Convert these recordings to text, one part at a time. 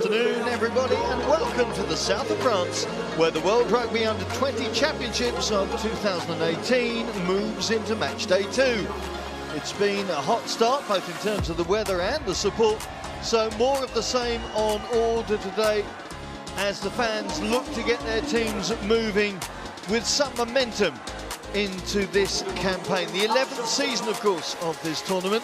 afternoon, everybody, and welcome to the south of France, where the World Rugby Under-20 Championships of 2018 moves into match day 2. It's been a hot start, both in terms of the weather and the support, so more of the same on order today as the fans look to get their teams moving with some momentum into this campaign. The 11th season, of course, of this tournament.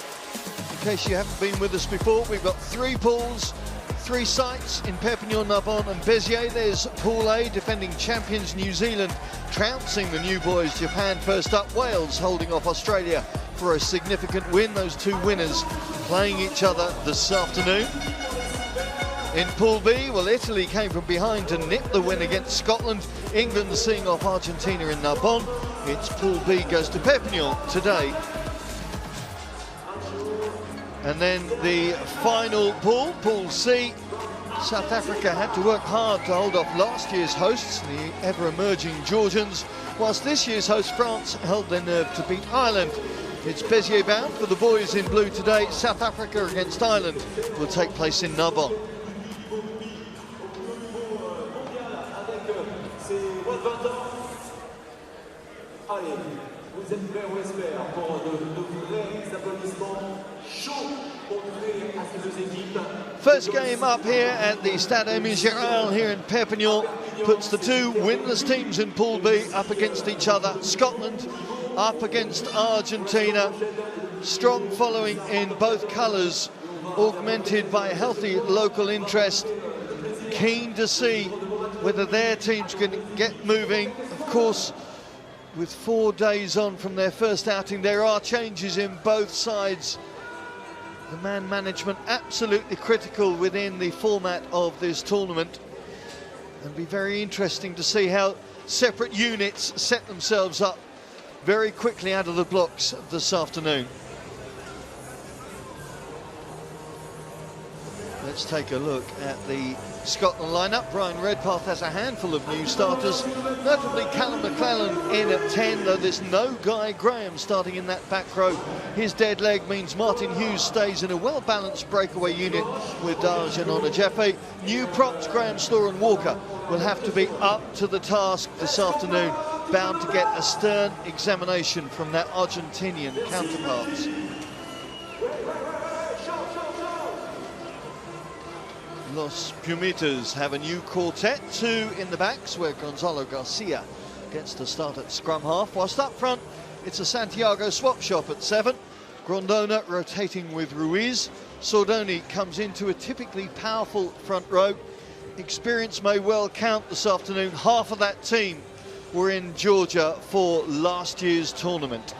In case you haven't been with us before, we've got 3 pools, 3 sites in Perpignan, Narbonne and Béziers. There's Pool A, defending champions New Zealand, trouncing the new boys Japan first up. Wales holding off Australia for a significant win. Those 2 winners playing each other this afternoon. In Pool B, well, Italy came from behind to nip the win against Scotland. England seeing off Argentina in Narbonne. It's Pool B goes to Perpignan today. And then the final pool, Pool C. South Africa had to work hard to hold off last year's hosts, the ever-emerging Georgians, whilst this year's host, France, held their nerve to beat Ireland. It's Béziers bound for the boys in blue today. South Africa against Ireland will take place in Narbonne. First game up here at the Stade Émile Gérard here in Perpignan puts the 2 winless teams in Pool B up against each other. Scotland up against Argentina. Strong following in both colours, augmented by a healthy local interest. Keen to see whether their teams can get moving. Of course, with 4 days on from their first outing, there are changes in both sides. The man management absolutely critical within the format of this tournament. It'll be very interesting to see how separate units set themselves up very quickly out of the blocks this afternoon. Let's take a look at the Scotland lineup. Brian Redpath has a handful of new starters, notably Callum McClellan in at 10, though there's no Guy Graham starting in that back row. His dead leg means Martin Hughes stays in a well-balanced breakaway unit with Darj and Onajefe. New props, Graham, Storr and Walker, will have to be up to the task this afternoon, bound to get a stern examination from their Argentinian counterparts. Los Pumitas have a new quartet, 2 in the backs, where Gonzalo Garcia gets to start at scrum half, whilst up front it's a Santiago swap shop at 7. Grondona rotating with Ruiz. Sordoni comes into a typically powerful front row. Experience may well count this afternoon. Half of that team were in Georgia for last year's tournament.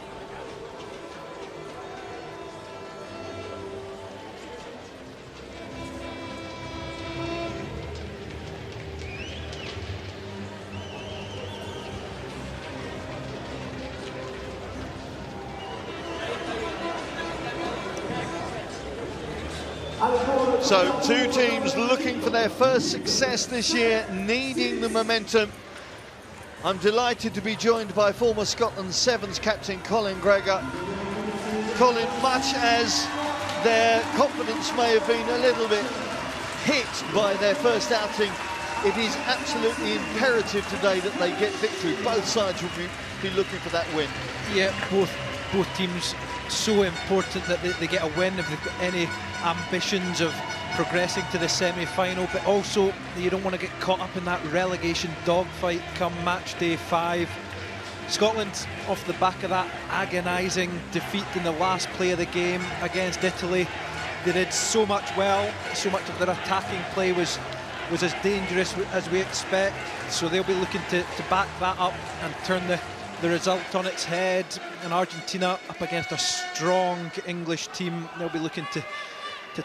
So 2 teams looking for their first success this year, needing the momentum. I'm delighted to be joined by former Scotland Sevens captain Colin Gregor. Colin, much as their confidence may have been a little bit hit by their first outing, it is absolutely imperative today that they get victory. Both sides will be looking for that win. Yeah, both teams so important that they get a win if they've got any ambitions of progressing to the semi-final, but also you don't want to get caught up in that relegation dogfight come match day 5. Scotland, off the back of that agonising defeat in the last play of the game against Italy, they did so much well. So much of their attacking play was as dangerous as we expect, so they'll be looking to back that up and turn the result on its head. And Argentina up against a strong English team, they'll be looking to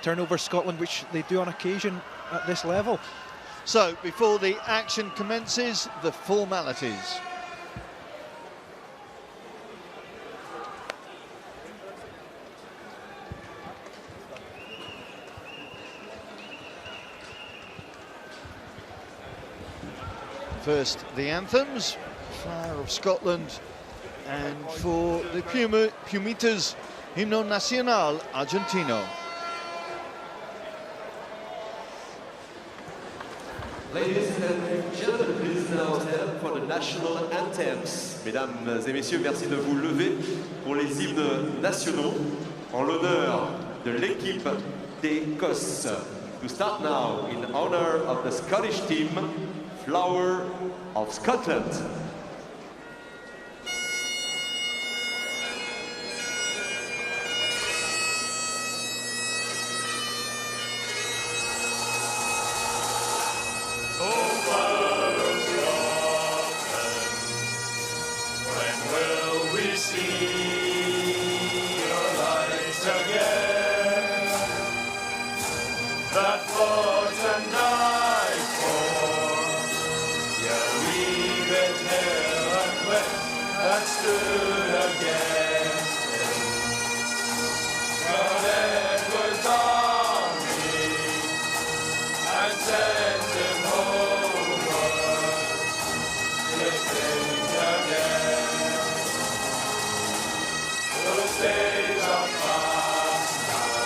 turn over Scotland, which they do on occasion at this level. So before the action commences, the formalities. First, the anthems, Flower of Scotland, and for the Pumitas, Himno Nacional Argentino. Ladies and gentlemen, please now stand for the national anthems. Mesdames et messieurs, merci de vous lever pour les hymnes nationaux en l'honneur de l'équipe d'Écosse. To start now, in honor of the Scottish team, Flower of Scotland. That fought and died for your leaved hair and wet that stood against him. God Edward's army and sent him homeward to think again. Those days are past now.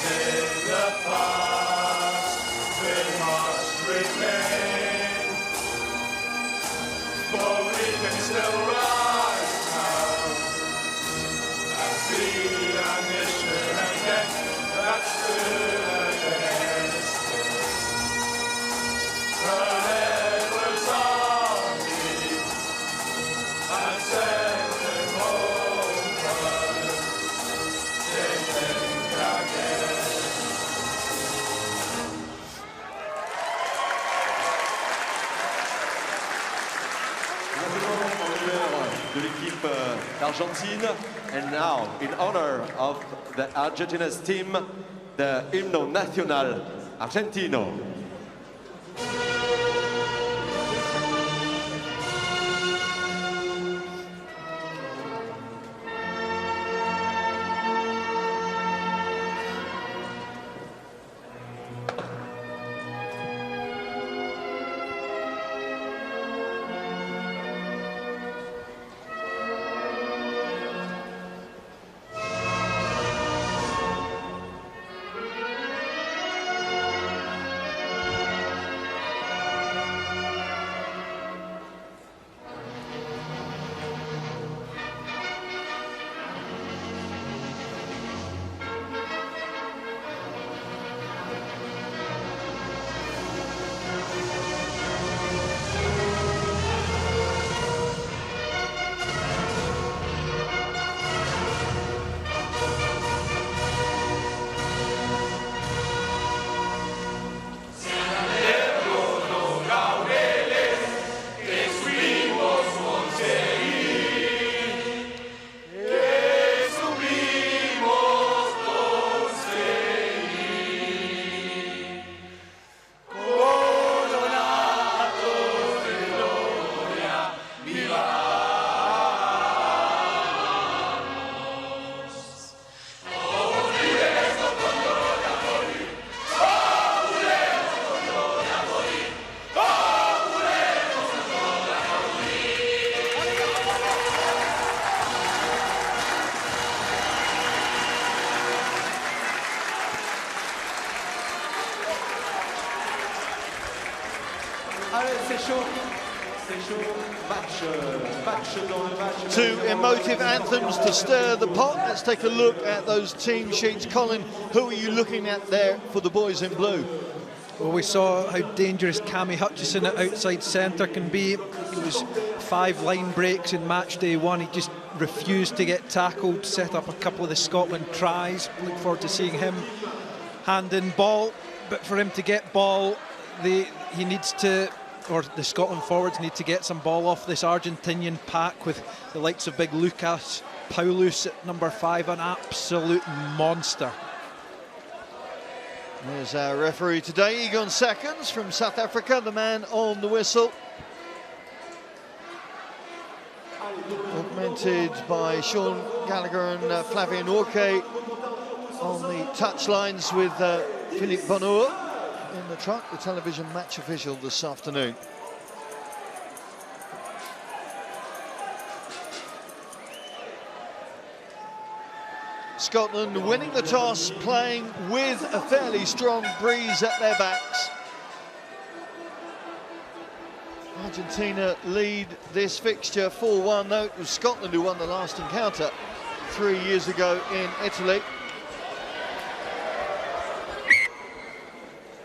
In the past, we must remain, for we can still rise now and see a nation again that stood against it. But Edward's army and sent him homeward to think again. De l'équipe d'Argentine, and now in honor of the Argentina's team, the hymno nacional Argentino. Allez, c'est chaud. C'est chaud. Match dans le match. Two emotive anthems to stir the pot. Let's take a look at those team sheets. Colin, who are you looking at there for the boys in blue? Well, we saw how dangerous Cammy Hutchison at outside centre can be. It was 5 line breaks in match day 1. He just refused to get tackled, set up a couple of the Scotland tries. Look forward to seeing him hand in ball. But for him to get ball, he needs to, or the Scotland forwards need to get some ball off this Argentinian pack with the likes of big Lucas Paulus at number 5, an absolute monster. There's our referee today, Egon Seconds from South Africa, the man on the whistle. Augmented by Sean Gallagher and Flavien Orke on the touchlines with Philippe Bonheur in the truck, the television match official this afternoon. Scotland winning the toss, playing with a fairly strong breeze at their backs. Argentina lead this fixture 4-1, though it was Scotland who won the last encounter 3 years ago in Italy.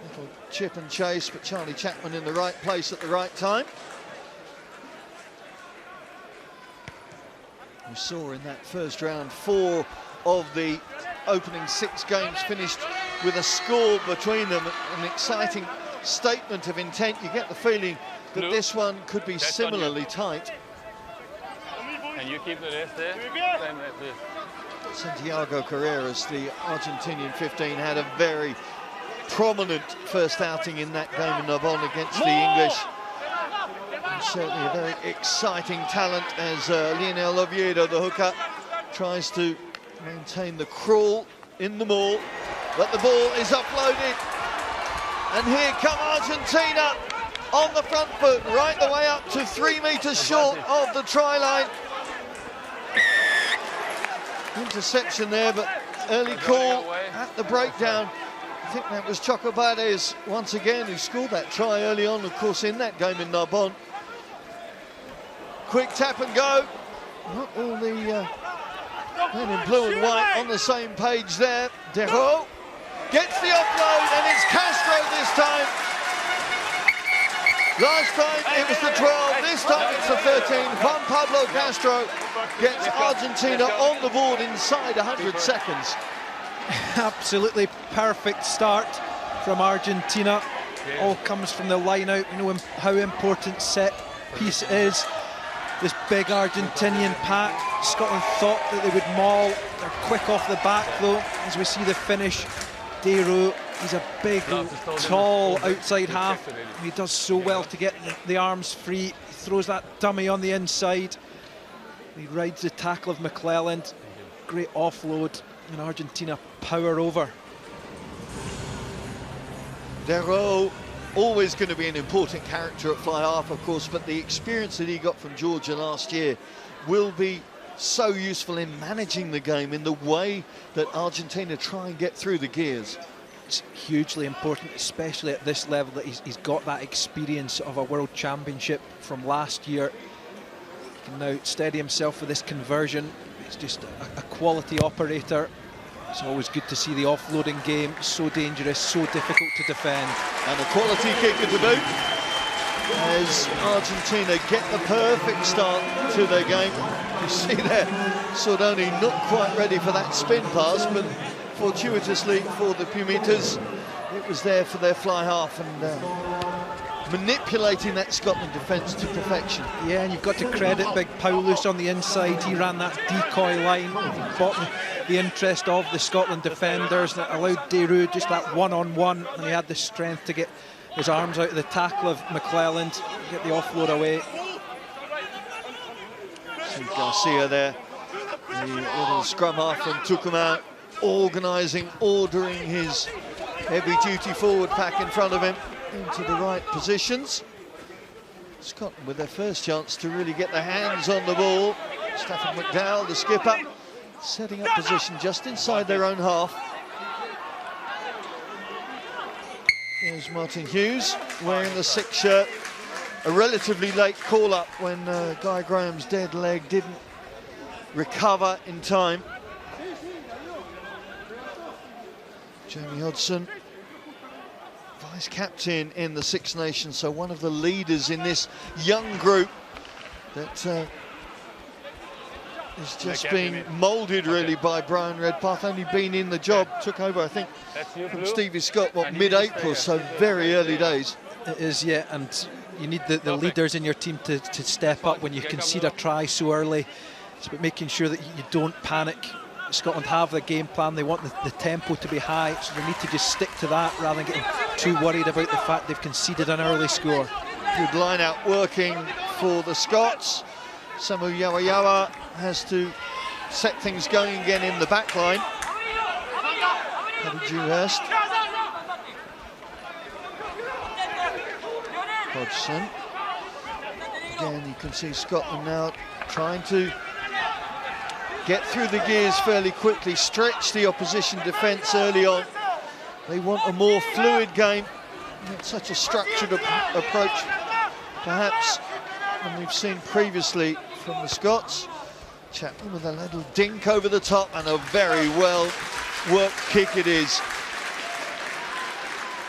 Little chip and chase, but Charlie Chapman in the right place at the right time. We saw in that first round 4 of the opening 6 games finished with a score between them, an exciting statement of intent. You get the feeling that this one could be similarly tight. And you keep the rest there. Same like this. Santiago Carreras, the Argentinian 15, had a very prominent first outing in that game in Narbonne against the English. And certainly a very exciting talent as Lionel Oviedo, the hooker, tries to maintain the crawl in the maul, but the ball is offloaded. And here come Argentina on the front foot, right the way up to 3 metres short of the try line. Interception there, but early call at the breakdown. I think that was Chocobades once again who scored that try early on, of course, in that game in Narbonne. Quick tap and go. Not all the men in blue and white on the same page there. Derot gets the offload, and it's Castro this time. Last time it was the 12, this time it's the 13. Juan Pablo Castro gets Argentina on the board inside 100 seconds. Absolutely perfect start from Argentina. All comes from the line out. We know how important set piece is. This big Argentinian pack. Scotland thought that they would maul. They're quick off the back though, as we see the finish. Derot, he's a big, tall outside half. He does so well to get the arms free. He throws that dummy on the inside. He rides the tackle of McClelland. Great offload, and Argentina power over. Derot, always going to be an important character at fly half, of course, but the experience that he got from Georgia last year will be so useful in managing the game in the way that Argentina try and get through the gears. It's hugely important, especially at this level, that he's got that experience of a world championship from last year. He can now steady himself for this conversion. He's just a quality operator. It's always good to see the offloading game. So dangerous, so difficult to defend. And a quality kick at the boot as Argentina get the perfect start to their game. You see there, Sordoni not quite ready for that spin pass, but fortuitously for the Pumitas, it was there for their fly half, and manipulating that Scotland defence to perfection. Yeah, and you've got to credit Big Paulus on the inside. He ran that decoy line, bought the interest of the Scotland defenders, and it allowed Derot just that one-on-one, and he had the strength to get his arms out of the tackle of McClelland, get the offload away. See Garcia there, the little scrum half from Tucumán, organising, ordering his heavy-duty forward pack in front of him into the right positions. Scotland with their first chance to really get their hands on the ball. Stafford McDowell, the skipper, setting up position just inside their own half. There's Martin Hughes wearing the 6 shirt. A relatively late call-up when Guy Graham's dead leg didn't recover in time. Jamie Hodgson, vice-captain in the Six Nations, so one of the leaders in this young group that is just being moulded really by Brian Redpath. Only been in the job, took over I think from Stevie Scott, mid-April, so very early days. It is, yeah, and you need the leaders in your team to step up when you concede a try so early. It's about making sure that you don't panic. Scotland have the game plan, they want the tempo to be high, so they need to just stick to that rather than getting too worried about the fact they've conceded an early score. Good line out working for the Scots. Samu Yawayawa has to set things going again in the back line. Paddy Dewhurst. Hodgson. Again, you can see Scotland now trying to get through the gears fairly quickly, stretch the opposition defence early on. They want a more fluid game, not such a structured approach perhaps, than we've seen previously from the Scots. Chapman with a little dink over the top, and a very well worked kick it is.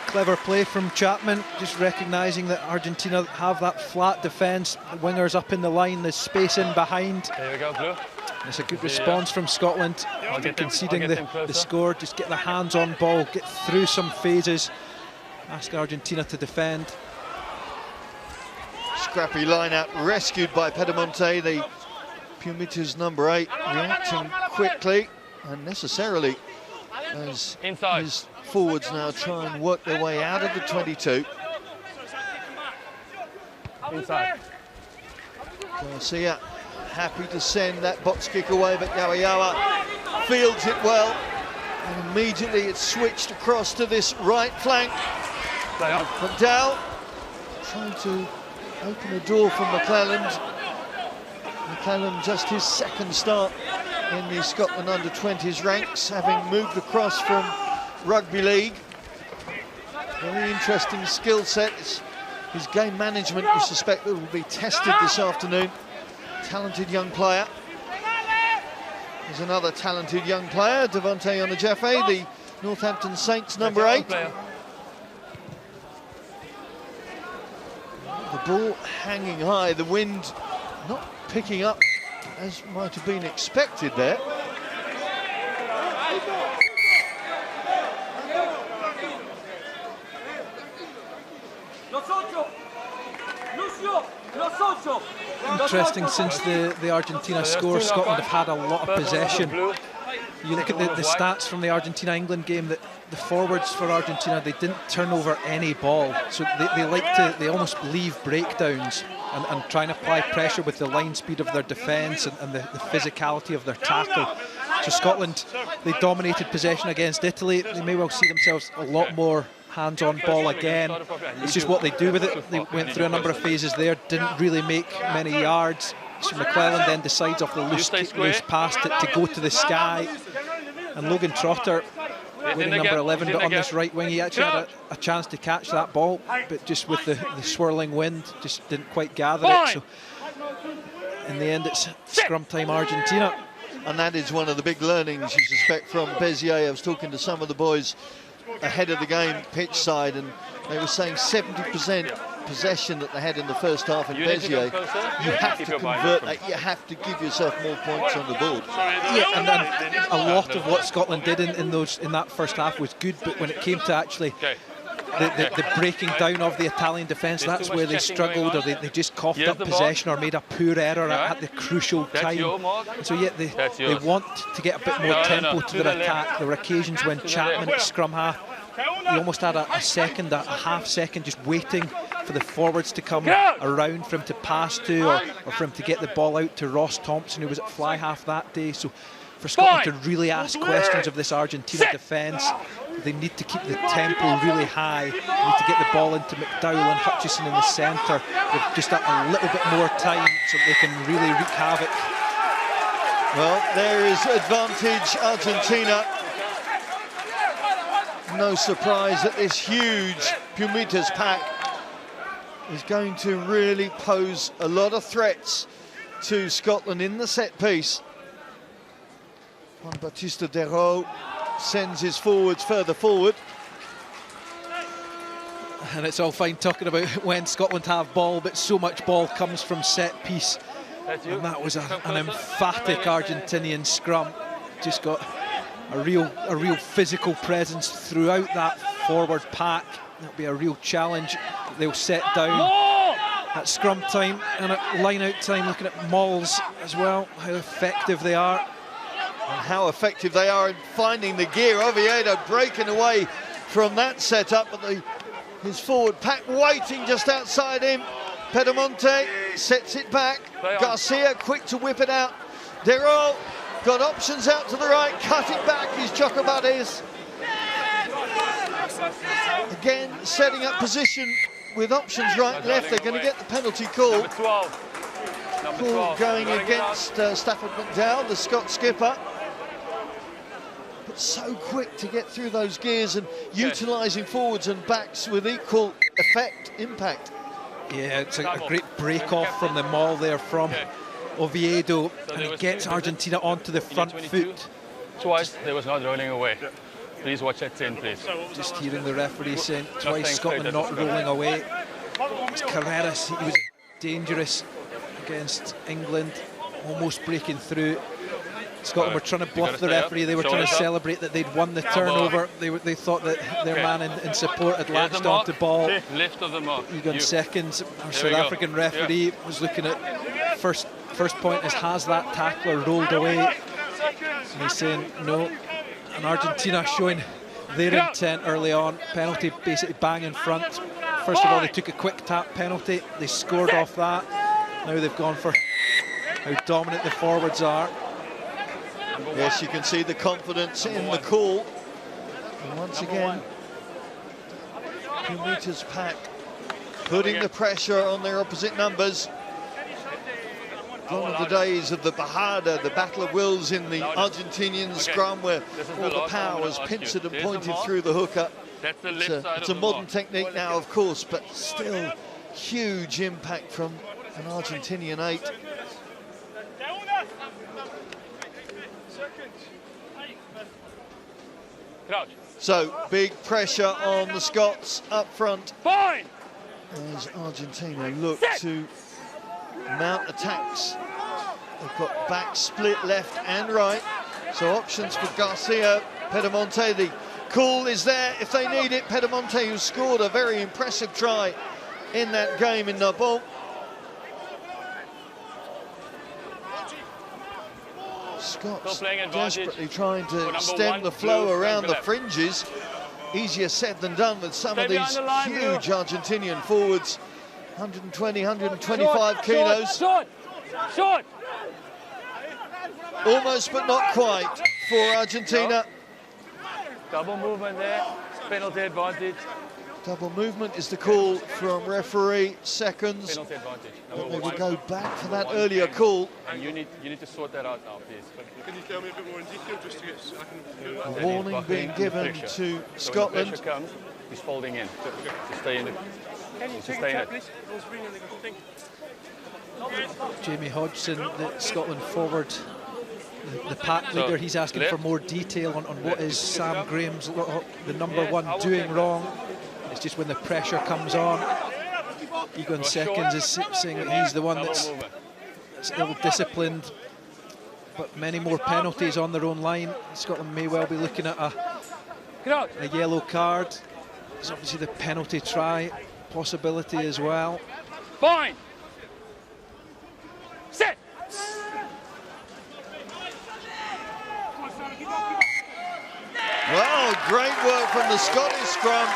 Clever play from Chapman, just recognising that Argentina have that flat defence, the wingers up in the line, there's space in behind. Here we go, Blue. It's a good response from Scotland, conceding the score, just get the hands on ball, get through some phases, ask Argentina to defend. Scrappy line out, rescued by Pedemonte, the Pumitas number 8, reacting quickly and necessarily as his forwards now try and work their way out of the 22. Inside. Garcia happy to send that box kick away, but Yawa fields it well, and immediately it's switched across to this right flank. McDowell trying to open a door from McClelland. McClelland just his second start in the Scotland under-20s ranks, having moved across from Rugby League. Very interesting skill set. His game management, we suspect, that will be tested this afternoon. Talented young player. There's another talented young player, Devontae Onajefe, the Northampton Saints number 8. The ball hanging high, the wind not picking up as might have been expected there. Interesting, since the Argentina score, Scotland have had a lot of possession. You look at the stats from the Argentina-England game, that the forwards for Argentina, they didn't turn over any ball. So they almost leave breakdowns and try and apply pressure with the line speed of their defence and the physicality of their tackle. So Scotland, they dominated possession against Italy. They may well see themselves a lot more hands-on ball again. It's just what they do with it. They went through a number of phases there, didn't really make many yards. So McClelland then decides off the loose pass to go to the sky. And Logan Trotter, winning number 11, but on this right wing, he actually had a chance to catch that ball, but just with the swirling wind, just didn't quite gather it. So in the end, it's scrum time Argentina. And that is one of the big learnings, you suspect, from Bezier. I was talking to some of the boys ahead of the game pitch side, and they were saying 70% possession that they had in the first half in Bezier. You have to convert that, you have to give yourself more points on the board. Yeah, and then a lot of what Scotland did in that first half was good, but when it came to actually the breaking down of the Italian defence, that's where they struggled, or they just coughed up possession or made a poor error at the crucial time. And so yet they want to get a bit more tempo to their attack. There were occasions when Chapman at scrum half, he almost had a half second just waiting for the forwards to come around for him to pass to, or for him to get the ball out to Ross Thompson, who was at fly half that day. So for Scotland to really ask questions of this Argentina defence, they need to keep the tempo really high. They need to get the ball into McDowell and Hutchison in the centre with just a little bit more time so they can really wreak havoc. Well, there is advantage Argentina. No surprise that this huge Pumitas pack is going to really pose a lot of threats to Scotland in the set piece. Juan Bautista Derot sends his forwards further forward. And it's all fine talking about when Scotland have ball, but so much ball comes from set piece. And that was an emphatic Argentinian scrum. Just got a real physical presence throughout that forward pack. That'll be a real challenge. They'll set down at scrum time and at line-out time, looking at mauls as well, how effective they are. And how effective they are in finding the gear. Oviedo breaking away from that setup, but his forward pack waiting just outside him. Pedemonte sets it back. Garcia quick to whip it out. Derot got options out to the right, cut it back is Chocobades. Again, setting up position with options right and left. They're going to get the penalty call. Call going against Stafford McDowell, the Scot skipper. But so quick to get through those gears and utilising forwards and backs with equal impact. Yeah, it's a great break off from the maul there from Oviedo, and it gets Argentina onto the front foot. Twice, they was not rolling away. Please watch that 10, please. Just hearing the referee saying twice Scotland not rolling away. It's Carreras, he was dangerous against England, almost breaking through. Scotland were trying to bluff the referee. They were trying to celebrate that they'd won the turnover. They thought that their man in support had latched onto ball. Lift of the mark. Egon Seconds, our South African referee, was looking at first point as has that tackler rolled away. And he's saying no. And Argentina showing their intent early on. Penalty basically bang in front. First of all, they took a quick tap penalty. They scored off that. Now they've gone for how dominant the forwards are. Yes, you can see the confidence in the call. And once again, 2 meters pack, putting the pressure on their opposite numbers. Gone are the days of the Bajada, the battle of wills in the Argentinian scrum, where all the power was pincered and pointed through the hooker. It's a modern technique now, of course, but still huge impact from an Argentinian 8. So big pressure on the Scots up front as Argentina look to mount attacks. They've got back split left and right, so options for Garcia. Pedemonte, the call is there if they need it. Pedemonte, who scored a very impressive try in that game in Narbonne. Scots desperately trying to stem the flow around the fringes. Easier said than done with some of these huge Argentinian forwards. 120, 125 kilos. Short. Almost but not quite for Argentina. Double movement there, penalty advantage. Double movement is the call from referee. Seconds. Penalty advantage. They will go back for that earlier call. And you need to sort that out now, please. Can you tell me a bit more in detail just to get so I can... A warning being given to So when Scotland. pressure comes, he's folding in. To stay in it. To stay in it. Jamie Hodgson, the Scotland forward, the pack leader, he's asking for more detail on what is Sam Graham's, the number one, doing wrong. It's just when the pressure comes on. Egon Seconds is saying that he's the one that's ill-disciplined, but many more penalties on their own line. Scotland may well be looking at a yellow card. There's obviously the penalty try possibility as well. Fine. Set. Well, great work from the Scottish scrum,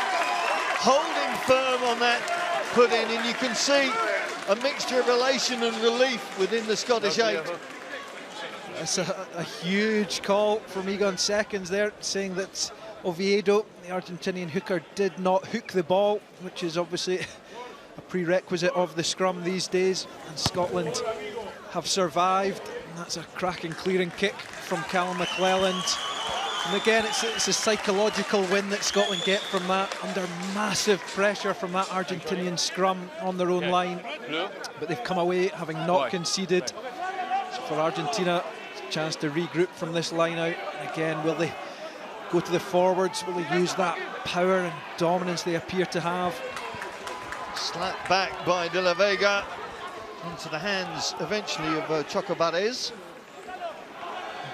holding firm on that put in, and you can see a mixture of elation and relief within the Scottish 8. That's a huge call from Egon Seconds there, saying that Oviedo, the Argentinian hooker, did not hook the ball, which is obviously a prerequisite of the scrum these days, and Scotland have survived. And that's a cracking clearing kick from Callum McClelland. And again, it's a psychological win that Scotland get from that, under massive pressure from that Argentinian scrum on their own line. But they've come away having not conceded. So for Argentina, it's a chance to regroup from this line out. Again, will they go to the forwards? Will they use that power and dominance they appear to have? Slapped back by De La Vega into the hands eventually of Chocobares.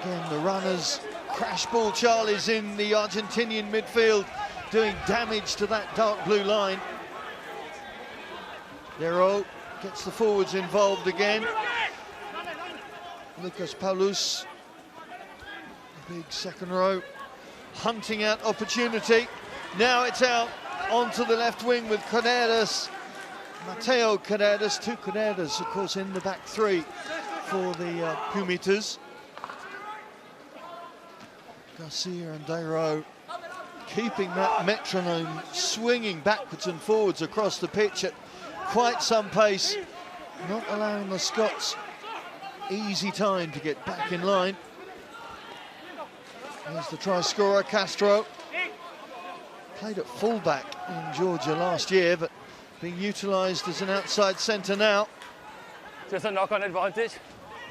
Again, the runners. Crash ball Charlie's in the Argentinian midfield, doing damage to that dark blue line. Dero gets the forwards involved again. Lucas Paulus, the big second row, hunting out opportunity. Now it's out onto the left wing with Carreras, Mateo Carreras, two Carreras, of course, in the back three for the Pumitas. Garcia and Dero keeping that metronome swinging backwards and forwards across the pitch at quite some pace, not allowing the Scots easy time to get back in line. There's the try scorer, Castro. Played at fullback in Georgia last year, but being utilised as an outside centre now. Just a knock-on advantage.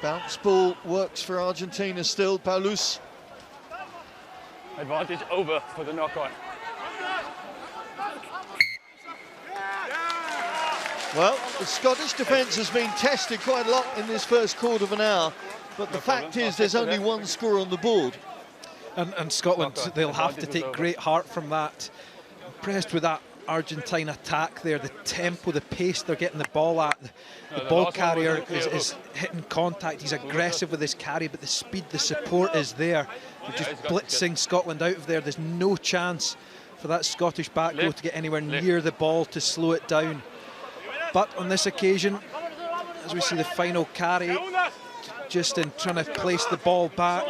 Bounce ball works for Argentina still. Paulus. Advantage over for the knock-on. Well, the Scottish defence has been tested quite a lot in this first quarter of an hour, but the fact is there's only one score on the board. And Scotland, they'll have to take great heart from that. Impressed with that Argentine attack there, the tempo, the pace they're getting the ball at. The ball carrier is hitting contact. He's aggressive with his carry, but the speed, the support is there. They're just blitzing Scotland out of there. There's no chance for that Scottish back row to get anywhere near the ball to slow it down. But on this occasion, as we see the final carry, just in trying to place the ball back,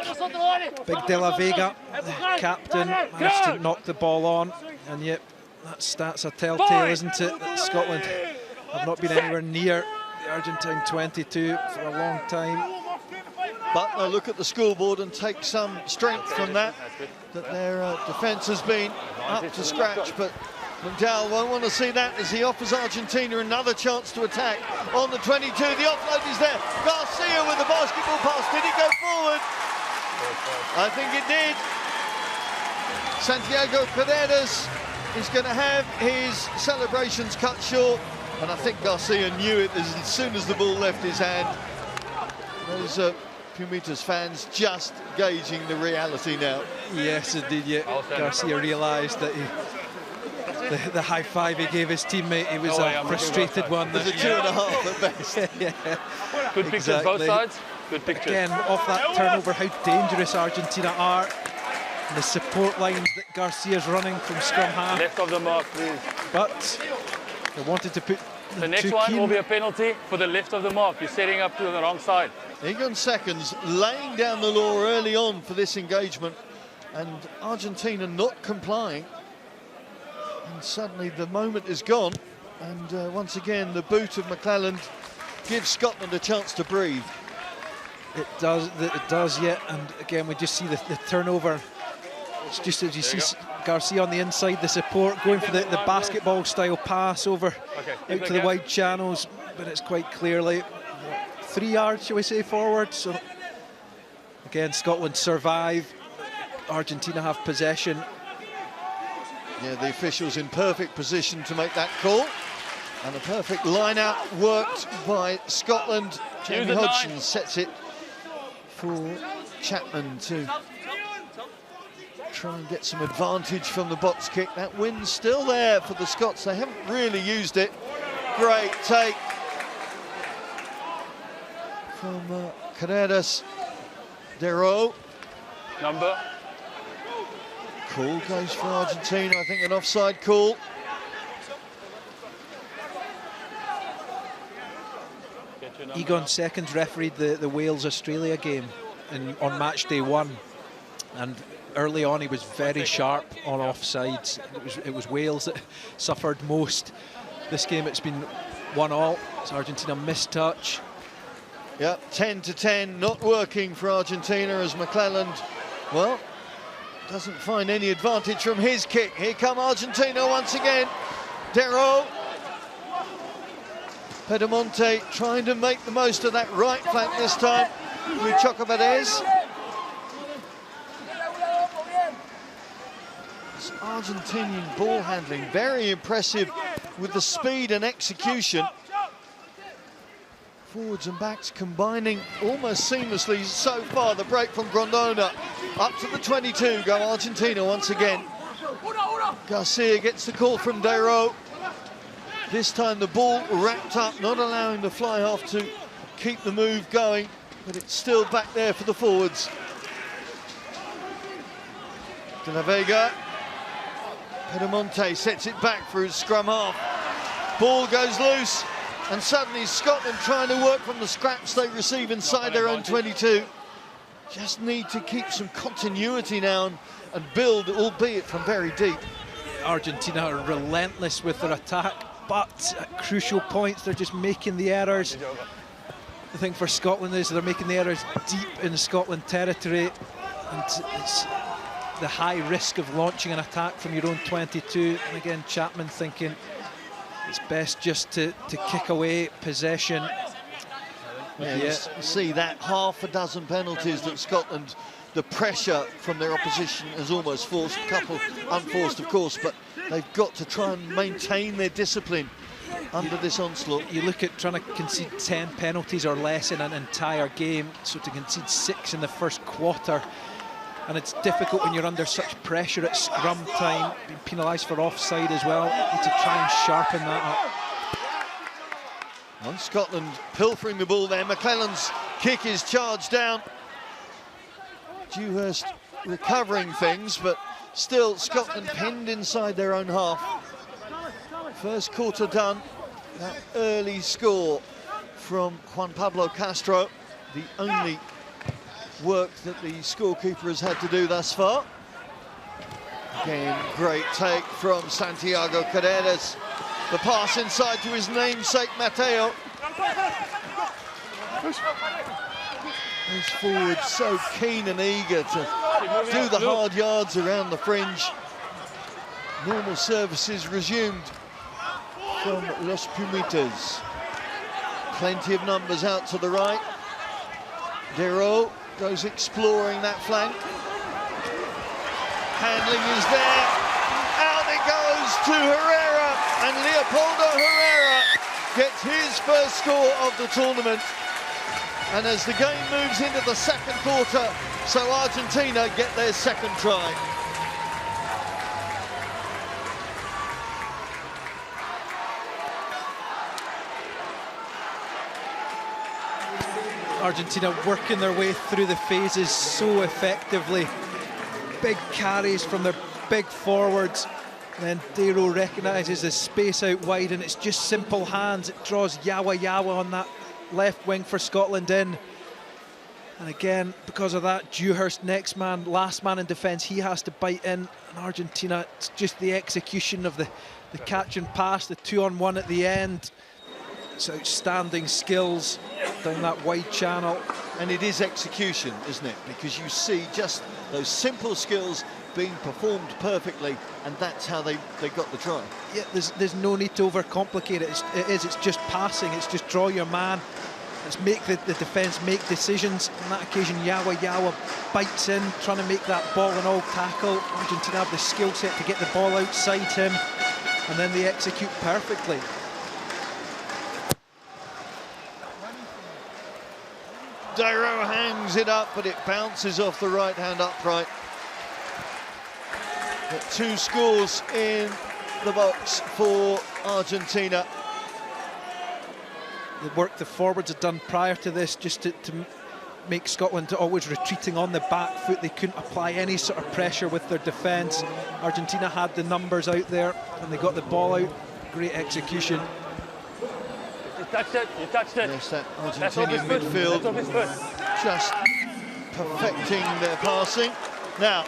Big De La Vega, the captain, managed to knock the ball on, and yet that stat's a telltale, isn't it, that Scotland have not been anywhere near the Argentine 22 for a long time. But they'll look at the scoreboard and take some strength from that their defence has been up to scratch, but McDowell won't want to see that as he offers Argentina another chance to attack on the 22. The offload is there. Garcia with the basketball pass. Did it go forward? I think it did. Santiago Paredes is going to have his celebrations cut short, and I think Garcia knew it as soon as the ball left his hand. Those Pumitas fans just gauging the reality now. Yes, indeed. Yeah. Garcia realised that the high five he gave his teammate, it was a frustrated one. It was a 2.5 at best. Yeah. Good pictures, both sides. Good pictures. Again, off that turnover, how dangerous Argentina are. And the support lines that Garcia's running from scrum half. Left of the mark, please. But they wanted to put The next one will be a penalty for the left of the mark. You're setting up to the wrong side. Egon Seconds laying down the law early on for this engagement, and Argentina not complying. And suddenly the moment is gone, and once again the boot of McClelland gives Scotland a chance to breathe. It does, yeah. And again, we just see the turnover. It's just as you see Garcia on the inside, the support going for the basketball style pass over out to the wide channels, but it's quite clearly 3 yards, shall we say, forward. So again, Scotland survive. Argentina have possession. Yeah, the officials in perfect position to make that call. And a perfect line-out worked by Scotland. Jamie Hodgson sets it for Chapman to try and get some advantage from the box kick. That wind's still there for the Scots. They haven't really used it. Great take from Carreras. Dero. Number. Call goes for Argentina. I think an offside call. Egon Seconds refereed the Wales-Australia game on match day 1, and early on he was very sharp on offsides. It was Wales that suffered most. This game it's been 1-1. It's Argentina mistouch. Yeah, 10-10, not working for Argentina as McClelland, well, doesn't find any advantage from his kick. Here come Argentina once again. Dero. Pedemonte trying to make the most of that right flank this time with Chocobarez. This Argentinian ball handling, very impressive with the speed and execution. Forwards and backs combining almost seamlessly so far. The break from Grondona up to the 22. Go Argentina once again. Garcia gets the call from Dero. This time the ball wrapped up, not allowing the fly half to keep the move going, but it's still back there for the forwards. De La Vega. Pedemonte sets it back for his scrum half. Ball goes loose, and suddenly Scotland trying to work from the scraps they receive inside their own 22. Just need to keep some continuity now and build, albeit from very deep. Argentina are relentless with their attack, but at crucial points they're just making the errors. The thing for Scotland is they're making the errors deep in Scotland territory, and it's the high risk of launching an attack from your own 22. And again, Chapman thinking, It's best just to kick away possession. Yeah, you see that half a dozen penalties that Scotland, the pressure from their opposition has almost forced, a couple unforced of course, but they've got to try and maintain their discipline under this onslaught. You look at trying to concede 10 penalties or less in an entire game, so to concede 6 in the first quarter, and it's difficult when you're under such pressure at scrum time, being penalised for offside as well. You need to try and sharpen that up. Well, Scotland pilfering the ball there. McClelland's kick is charged down. Dewhurst recovering things, but still Scotland pinned inside their own half. First quarter done. That early score from Juan Pablo Castro, the only work that the scorekeeper has had to do thus far. Again, great take from Santiago Carreras. The pass inside to his namesake, Mateo. He's forward so keen and eager to do the hard yards around the fringe. Normal services resumed from Los Pumitas. Plenty of numbers out to the right. Dero goes exploring that flank. Handling is there. Out it goes to Herrera, and Leopoldo Herrera gets his first score of the tournament. And as the game moves into the second quarter, so Argentina get their second try. Argentina working their way through the phases so effectively. Big carries from their big forwards. And then Dero recognises the space out wide, and it's just simple hands. It draws Yawa on that left wing for Scotland in. And again, because of that, Dewhurst, next man, last man in defence, he has to bite in. And Argentina, it's just the execution of the catch and pass, the 2-on-1 at the end. It's outstanding skills down that wide channel. And it is execution, isn't it? Because you see just those simple skills being performed perfectly, and that's how they got the try. Yeah, there's no need to overcomplicate it. It's just passing. It's just draw your man. Let's make the defence make decisions. On that occasion, Yawa bites in, trying to make that ball and all tackle. Argentina have the skill set to get the ball outside him, and then they execute perfectly. Dero hangs it up, but it bounces off the right-hand upright. But 2 scores in the box for Argentina. The work the forwards had done prior to this, just to make Scotland always retreating on the back foot. They couldn't apply any sort of pressure with their defence. Argentina had the numbers out there, and they got the ball out. Great execution. You touched it, you touched it. Yes, that Argentinian midfield just perfecting their passing. Now,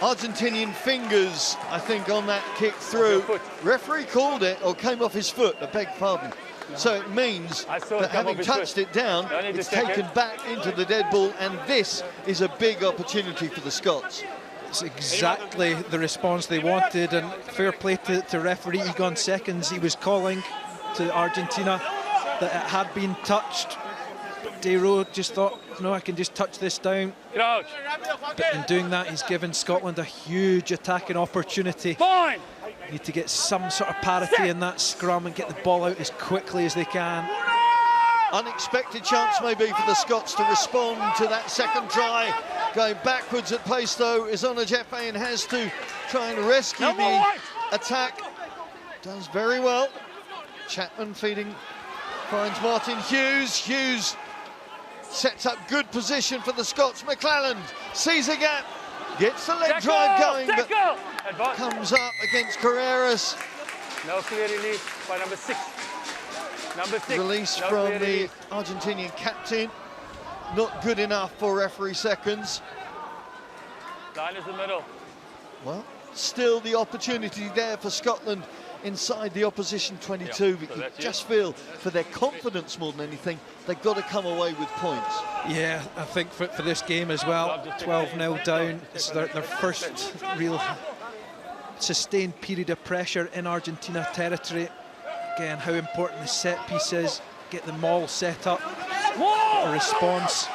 Argentinian fingers, I think, on that kick through. Referee called it, or came off his foot, I beg pardon. So it means that having touched it down, it's taken back into the dead ball, and this is a big opportunity for the Scots. It's exactly the response they wanted, and fair play to referee Egon Seconds. He was calling to Argentina that it had been touched. Dero just thought, no, I can just touch this down. But in doing that, he's given Scotland a huge attacking opportunity. Fine. Need to get some sort of parity in that scrum and get the ball out as quickly as they can. Unexpected chance maybe for the Scots to respond to that second try. Going backwards at pace though is Ona Jefe, and has to try and rescue the attack. Does very well. Chapman feeding, finds Martin Hughes. Hughes sets up good position for the Scots. McClelland sees a gap, gets the leg drive going, but comes up against Carreras. No clear release by number 6. Number 6. Release from the Argentinian captain. Not good enough for referee Seconds. Line is the middle. Well, still the opportunity there for Scotland inside the opposition 22, but you just feel for their confidence more than anything, they've got to come away with points. Yeah, I think for this game as well, 12-0 down. It's their first real sustained period of pressure in Argentina territory. Again, how important the set piece is. Get the maul set up. A response.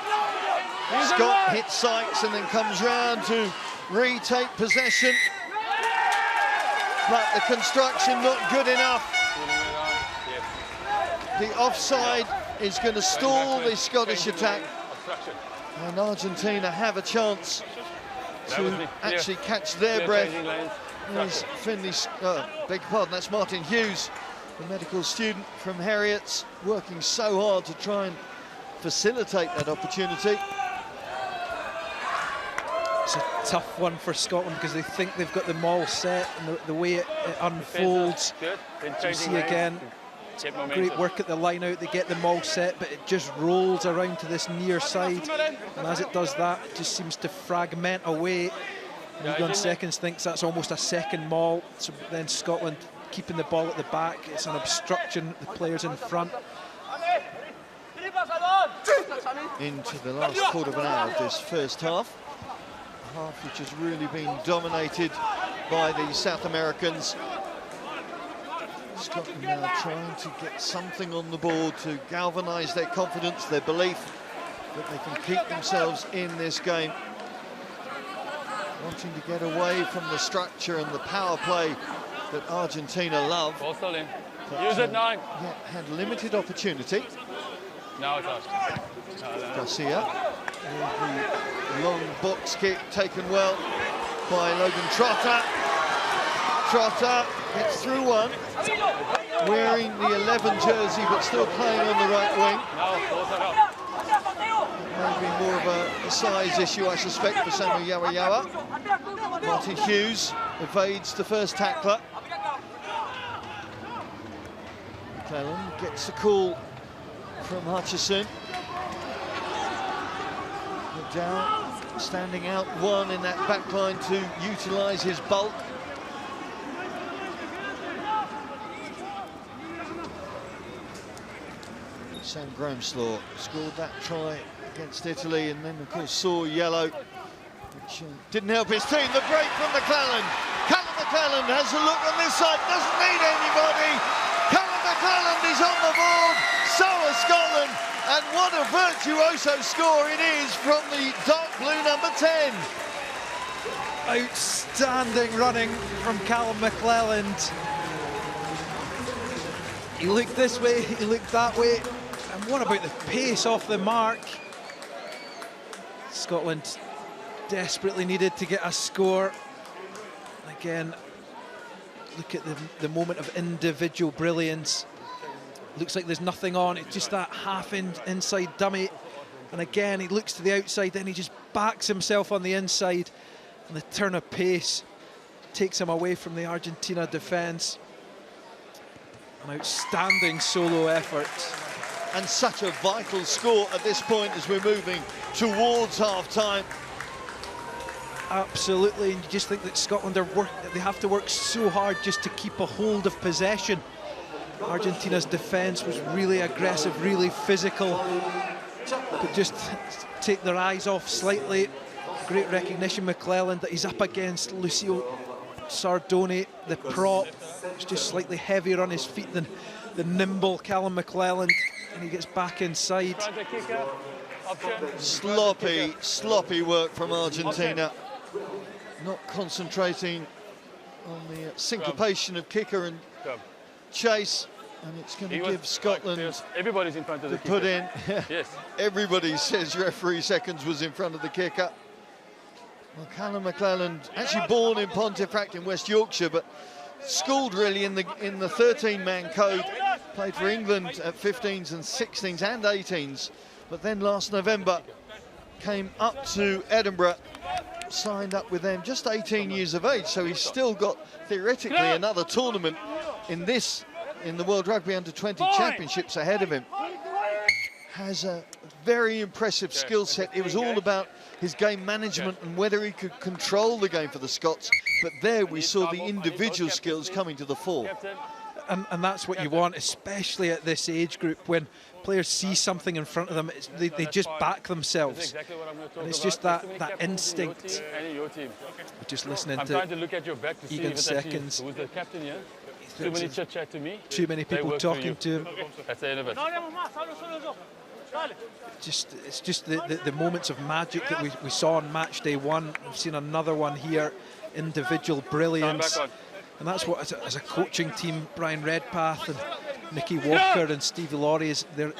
Scott hits Sykes and then comes round to retake possession. But the construction not good enough. The offside is going to stall the Scottish attack. And Argentina have a chance to actually catch their breath. There's Finley, beg your pardon, that's Martin Hughes, the medical student from Heriot's, working so hard to try and facilitate that opportunity. It's a tough one for Scotland because they think they've got the maul set, and the way it unfolds. You see again, great work at the line out, they get the maul set, but it just rolls around to this near side, and as it does that, it just seems to fragment away. Egon Seconds thinks that's almost a second maul, so then Scotland keeping the ball at the back. It's an obstruction, the players in front. Into the last quarter of an hour of this first half. A half which has really been dominated by the South Americans. Scotland now trying to get something on the board to galvanise their confidence, their belief that they can keep themselves in this game. Wanting to get away from the structure and the power play that Argentina love. Use it, 9. Yeah, had limited opportunity. No, it's not. Garcia, the long box kick taken well by Logan Trotter. Trotter gets through one, wearing the 11 jersey but still playing on the right wing. Maybe more of a size issue, I suspect, for Samu Yawa. Martin Hughes evades the first tackler. McClellan gets a call from Hutchison. Down, standing out one in that back line to utilise his bulk. Sam Grahamslaw scored that try against Italy, and then of course saw yellow, which didn't help his team. The break from McClellan. Callum McClellan has a look on this side, doesn't need anybody. Callum McClellan is on the board, so is Scotland, and what a virtuoso score it is from the dark blue number 10. Outstanding running from Callum McClellan. He looked this way, he looked that way. And what about the pace off the mark? Scotland desperately needed to get a score. Again, look at the moment of individual brilliance. Looks like there's nothing on, it's just that inside dummy. And again, he looks to the outside, then he just backs himself on the inside. And the turn of pace takes him away from the Argentina defence. An outstanding solo effort. And such a vital score at this point as we're moving towards half-time. Absolutely, and you just think that Scotland they have to work so hard just to keep a hold of possession. Argentina's defence was really aggressive, really physical, but just take their eyes off slightly. Great recognition, McClellan, that he's up against Lucio Sardoni, the prop. He's just slightly heavier on his feet than the nimble Callum McClellan, and he gets back inside. Sloppy work from Argentina. Not concentrating on the syncopation of kicker and chase, and it's going to give Scotland everybody's in front of the to put in. Yes. Everybody says referee Seconds was in front of the kicker. Well, Callum McClellan, actually born in Pontefract in West Yorkshire, but schooled really in the 13-man code. Played for England at 15s and 16s and 18s, but then last November came up to Edinburgh, signed up with them just 18 years of age, so he's still got theoretically another tournament in the World Rugby Under-20 Championships ahead of him. Has a very impressive skill set. It was all about his game management and whether he could control the game for the Scots, but there we saw the individual skills coming to the fore. And that's what you want, especially at this age group, when players see something in front of them, they just back themselves. And it's just that instinct. Any your team. Just listening I'm to trying to look at your back to see Egan if it's actually Seconds. who's the captain here. Too many chit-chat to me. Too many They people work for talking you. to him. That's the end of it. It's just the moments of magic that we saw on match day one. We've seen another one here, individual brilliance. And that's what, as a coaching team, Brian Redpath and Nicky Walker and Stevie Laurie, their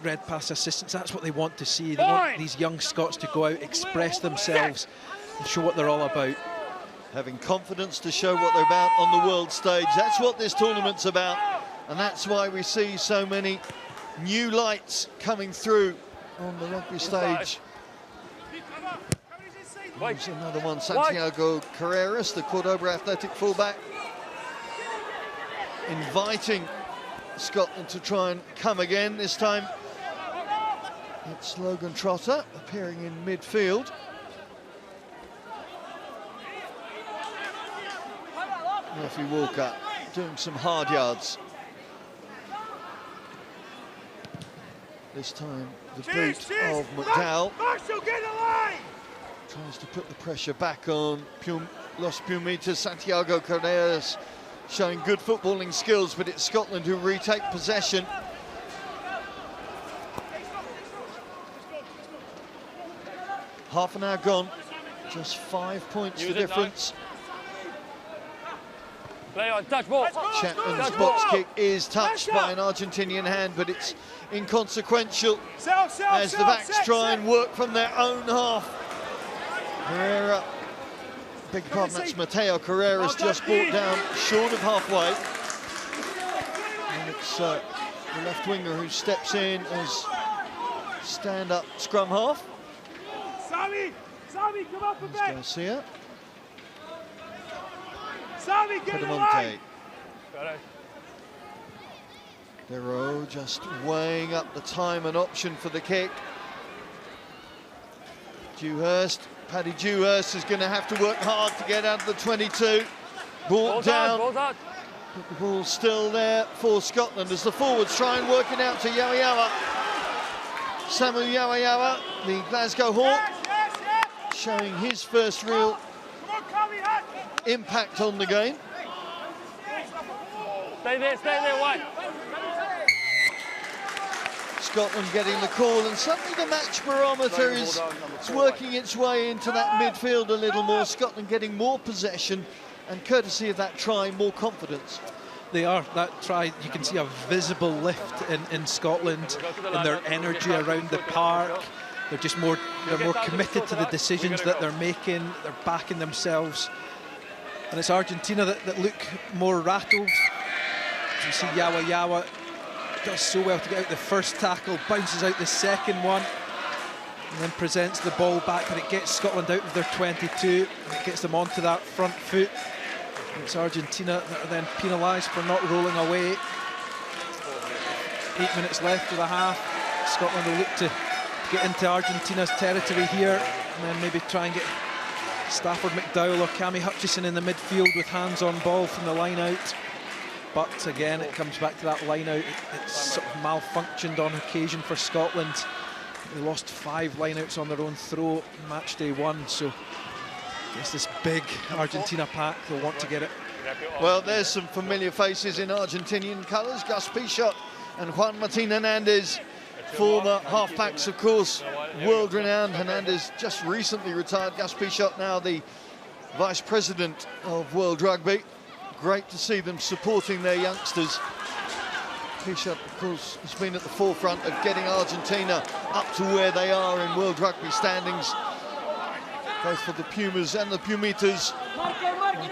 Redpath's assistants, that's what they want to see. They want these young Scots to go out, express themselves and show what they're all about. Having confidence to show what they're about on the world stage. That's what this tournament's about. And that's why we see so many new lights coming through on the rugby stage. There's another one, Santiago Carreras, the Cordoba Athletic fullback, inviting Scotland to try and come again. This time it's Logan Trotter appearing in midfield. Murphy Walker doing some hard yards. This time the boot of McDowell tries to put the pressure back on Los Pumitas. Santiago Carreras showing good footballing skills, but it's Scotland who retake possession. Half an hour gone, just 5 points the difference. Play on, touch ball. Chapman's box kick is touched by an Argentinian hand, but it's inconsequential as the backs try and work from their own half. Herrera, big pardon, that's Mateo Carreras, just brought down short of halfway. And it's the left winger who steps in as stand-up scrum half. There's Garcia. Pedemonte. Dero just weighing up the time and option for the kick. Dewhurst, Paddy Dewhurst is going to have to work hard to get out of the 22. Ball down, but the ball's still there for Scotland as the forwards try and work it out to Yawa Yawa. Samu Yawa Yawa, the Glasgow Hawk, showing his first real impact on the game. Stay there, White. Scotland getting the call, and suddenly the match barometer is working its way into that midfield a little more. Scotland getting more possession, and courtesy of that try, more confidence. They are. That try, you can see a visible lift in Scotland, in their energy around the park. They're just more committed to the decisions that they're making. They're backing themselves. And it's Argentina that look more rattled. You see Yawa Yawa does so well to get out the first tackle, bounces out the second one, and then presents the ball back, but it gets Scotland out of their 22, and it gets them onto that front foot. And it's Argentina that are then penalised for not rolling away. 8 minutes left of the half. Scotland will look to get into Argentina's territory here, and then maybe try and get Stafford McDowell or Cammy Hutchison in the midfield with hands on ball from the line out. But again, it comes back to that line out. It's sort of malfunctioned on occasion for Scotland. They lost 5 line-outs on their own throw in match day 1, so it's this big Argentina pack. They'll want to get it. Well, there's some familiar faces in Argentinian colours. Gus Pichot and Juan Martin Hernandez, former halfbacks, of course, world-renowned. Hernandez just recently retired. Gus Pichot now the vice president of World Rugby. Great to see them supporting their youngsters. Pichot, of course, has been at the forefront of getting Argentina up to where they are in World Rugby standings, both for the Pumas and the Pumitas. Much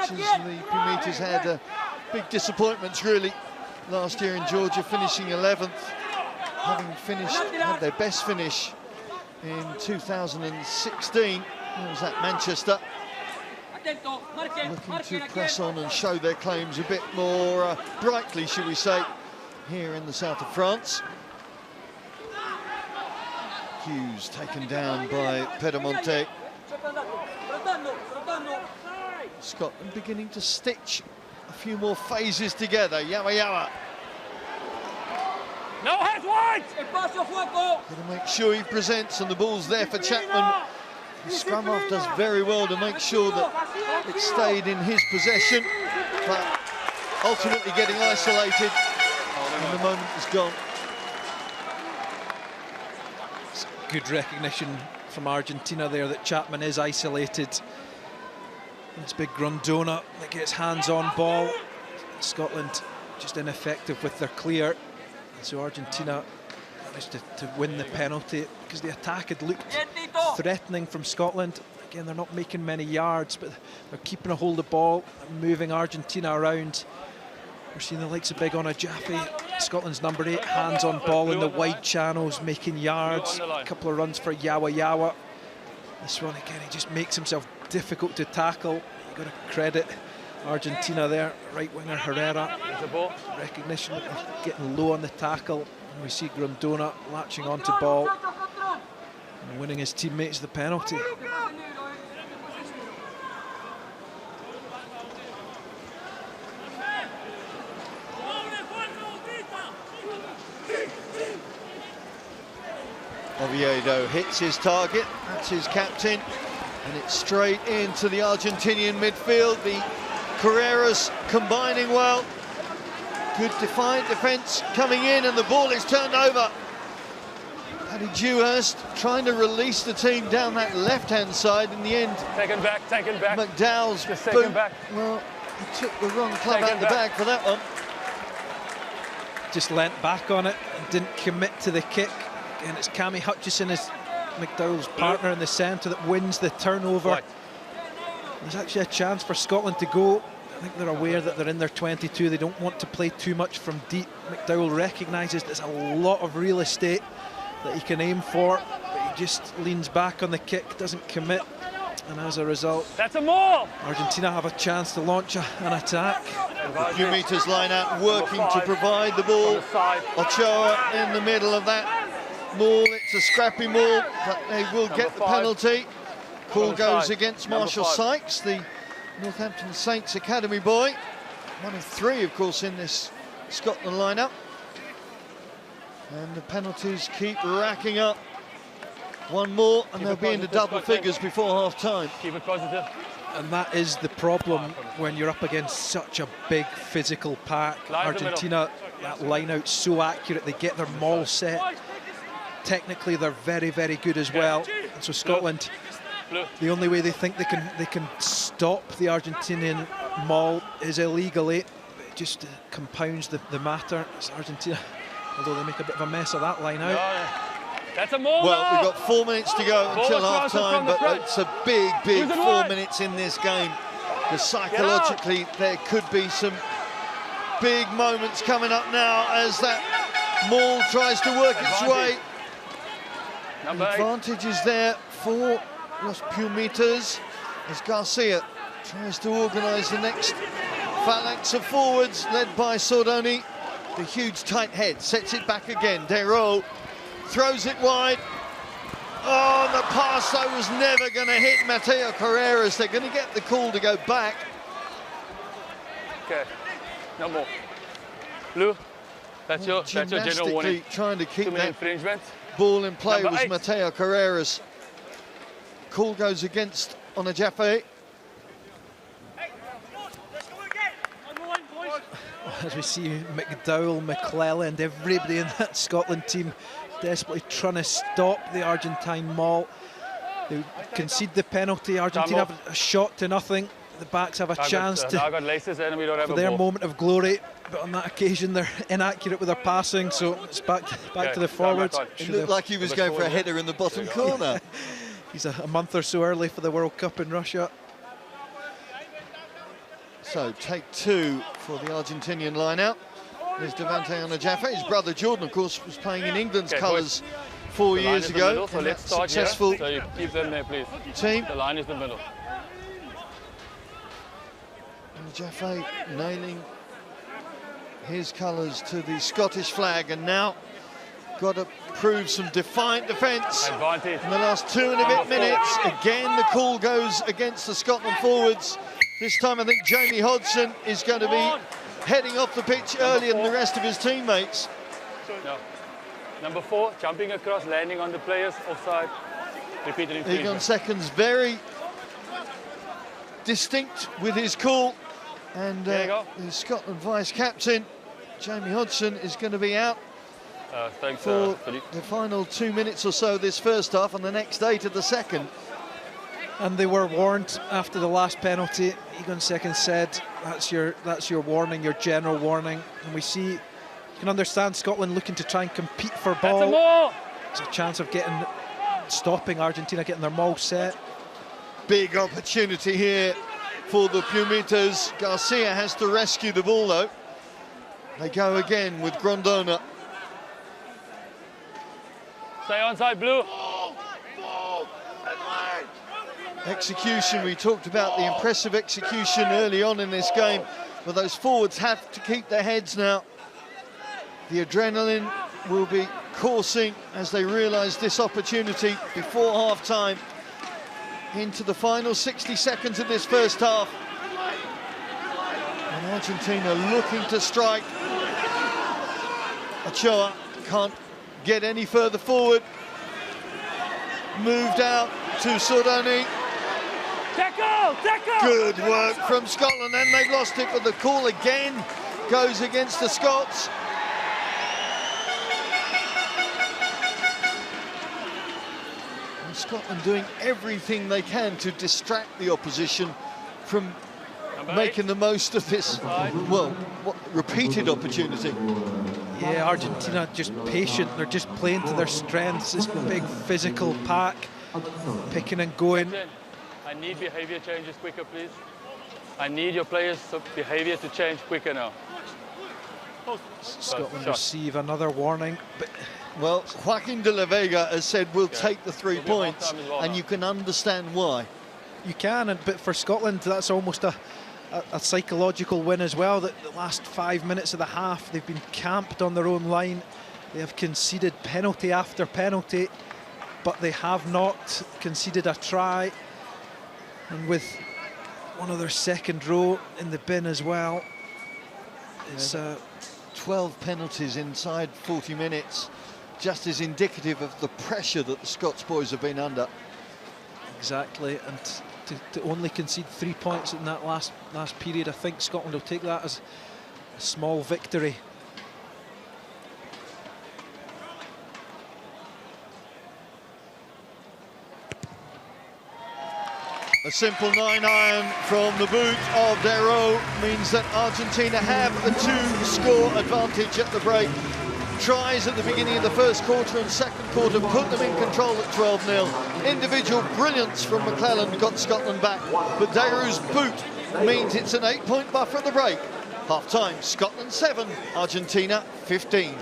as the Pumitas had big disappointments, really, last year in Georgia, finishing 11th, having had their best finish in 2016. It was at Manchester. Looking to press on and show their claims a bit more brightly, should we say, here in the south of France. Hughes taken down by Pedemonte. Scotland beginning to stitch a few more phases together. Yawa Yawa. No hands wide! Gonna make sure he presents, and the ball's there for Chapman. The scrum half does very well to make sure that it stayed in his possession, but ultimately getting isolated, and the moment is gone. It's good recognition from Argentina there that Chapman is isolated. It's big Grondona that gets hands on ball. Scotland just ineffective with their clear. And so Argentina managed to win the penalty because the attack had looked threatening from Scotland. Again, they're not making many yards, but they're keeping a hold of the ball and moving Argentina around. We're seeing the likes of Big Ona Jaffe, Scotland's number 8, hands on ball in the wide channels, making yards. A couple of runs for Yawa Yawa. This one again, he just makes himself difficult to tackle. You've got to credit Argentina there. Right winger Herrera. Recognition that they're getting low on the tackle. And we see Grondona latching onto ball and winning his teammates the penalty. Oviedo hits his target, that's his captain, and it's straight into the Argentinian midfield. The Carreras combining well. Good defiant defence coming in, and the ball is turned over. Paddy Dewhurst trying to release the team down that left-hand side. In the end, Taken back. McDowell's Just boot. taken back. Well, he took the wrong club Taken out the back. bag for that one. Just leant back on it and didn't commit to the kick. And it's Cammy Hutchison, as McDowell's partner in the centre, that wins the turnover. Right. There's actually a chance for Scotland to go. I think they're aware that they're in their 22. They don't want to play too much from deep. McDowell recognises there's a lot of real estate that he can aim for, but he just leans back on the kick, doesn't commit, and as a result, That's a maul. Argentina have a chance to launch an attack. A few metres line out, working to provide the ball. Ochoa in the middle of that maul. It's a scrappy maul, but they will get the penalty. Call goes against Marshall Sykes, the Northampton Saints Academy boy. One of 3, of course, in this Scotland lineup. And the penalties keep racking up. One more, and they'll be into double figures before half-time. Keep it positive. And that is the problem when you're up against such a big physical pack. Argentina, that line out's so accurate, they get their maul set. Technically, they're very, very good as well. And so Scotland, the only way they think they can stop the Argentinian maul is illegally. It just compounds the matter. It's Argentina, although they make a bit of a mess of that line out. That's a maul. Well, we've got 4 minutes to go until half-time, but it's a big 4 minutes in this game. Because psychologically, there could be some big moments coming up now as that maul tries to work its way. The advantage is there for Los Pumitas as Garcia tries to organise the next phalanx of forwards led by Sordoni. The huge tight head sets it back again. Dero throws it wide. Oh, the pass though was never going to hit Mateo Carreras. They're going to get the call to go back. Okay, no more. Blue, that's your general warning. Trying to keep that infringement. ball in play Number was 8. Mateo Carreras. Call goes against Onajafe. As we see McDowell, McClelland, everybody in that Scotland team desperately trying to stop the Argentine maul. They concede the penalty. Argentina have a shot to nothing. The backs have a chance to for their moment of glory, but on that occasion they're inaccurate with their passing, so it's back to the forwards. It looked like he was going for a header in the bottom corner. He's a month or so early for the World Cup in Russia. So take 2 for the Argentinian line-out. There's Devante Onajafe. His brother Jordan, of course, was playing in England's colours 4 years ago. So let's start successful here. So you keep them there, please. Team. The line is the middle. Onajafe nailing his colours to the Scottish flag, and now got to prove some defiant defence Advantage. in the last 2 and a bit minutes. Again, the call goes against the Scotland forwards. This time I think Jamie Hodgson is going to be heading off the pitch earlier than the rest of his teammates. No. Number 4, jumping across, landing on the players, offside. Repeated infringement. Egon Seconds very distinct with his call. And There you go. the Scotland vice-captain, Jamie Hodgson, is going to be out Thanks, for Philippe. the final 2 minutes or so this first half, and the next 8 of the second. And they were warned after the last penalty. Egon Second said, that's your warning, your general warning. And we see, you can understand Scotland looking to try and compete for That's a ball. more! It's a chance of stopping Argentina, getting their maul set. Big opportunity here for the Pumitas. Garcia has to rescue the ball, though. They go again with Grondona. Stay onside, Blue. Execution, we talked about the impressive execution early on in this game, but those forwards have to keep their heads now. The adrenaline will be coursing as they realise this opportunity before half-time into the final 60 seconds of this first half. And Argentina looking to strike. Ochoa can't get any further forward. Moved out to Sordoni. Tackle! Tackle! Good work from Scotland, and they've lost it, but the call again goes against the Scots. And Scotland doing everything they can to distract the opposition from making the most of this, well, repeated opportunity. Yeah, Argentina just patient. They're just playing to their strengths. This big physical pack, picking and going. I need behavior changes quicker, please. I need your players' behavior to change quicker now. Scotland receive another warning. But well, Joaquin de la Vega has said we'll take the 3 points, and you can understand why. you can, but for Scotland, that's almost a psychological win as well. That the last 5 minutes of the half, they've been camped on their own line. They have conceded penalty after penalty, but they have not conceded a try. And with one of their second row in the bin as well, it's 12 penalties inside 40 minutes, just as indicative of the pressure that the Scots boys have been under. Exactly, and to only concede 3 points in that last period, I think Scotland will take that as a small victory. A simple 9-iron from the boot of Darrow means that Argentina have a 2-score advantage at the break. Tries at the beginning of the first quarter and second quarter put them in control at 12-0. Individual brilliance from McClellan got Scotland back, but Darrow's boot means it's an 8-point buffer at the break. Half-time, Scotland 7, Argentina 15.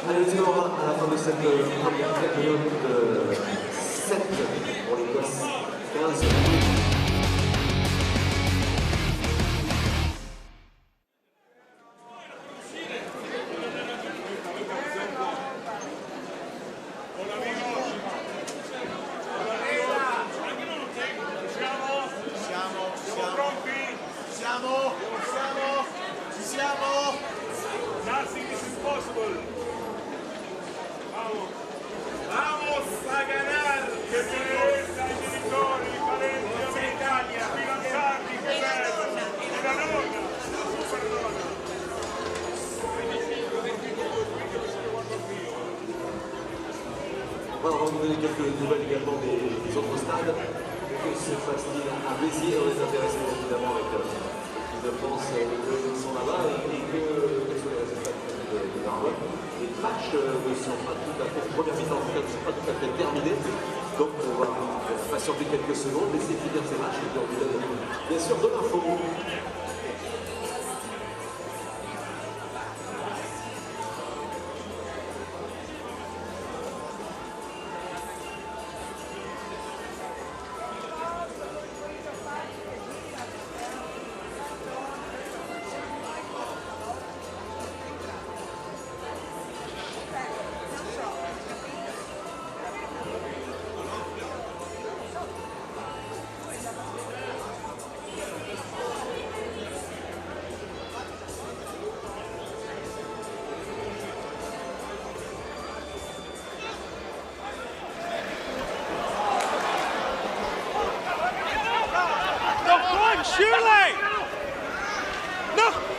Allez, le score à la fin de cette première période de 7 pour l'Écosse, 15. On va vous donner quelques nouvelles également des autres stades. Que se passe-t-il à Béziers? On est intéressé évidemment avec l'équipe de France qui sont là-bas et que sont les résultats de Narbonne. Les matchs ne sont pas tout à fait, première mi-temps en tout cas, ne sont pas tout à fait terminés. Donc on va patienter quelques secondes, laisser finir ces matchs et puis on vous donne bien sûr de l'info. Surely! No!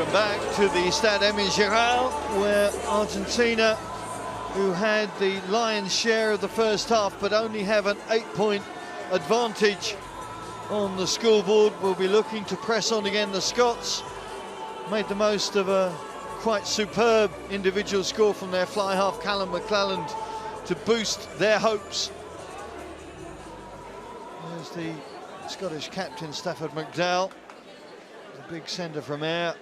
Welcome back to the Stade Émile Giral, where Argentina, who had the lion's share of the first half but only have an 8-point advantage on the scoreboard, will be looking to press on again. The Scots made the most of a quite superb individual score from their fly half Callum McClelland to boost their hopes. There's the Scottish captain Stafford McDowell, the big centre from Ayr.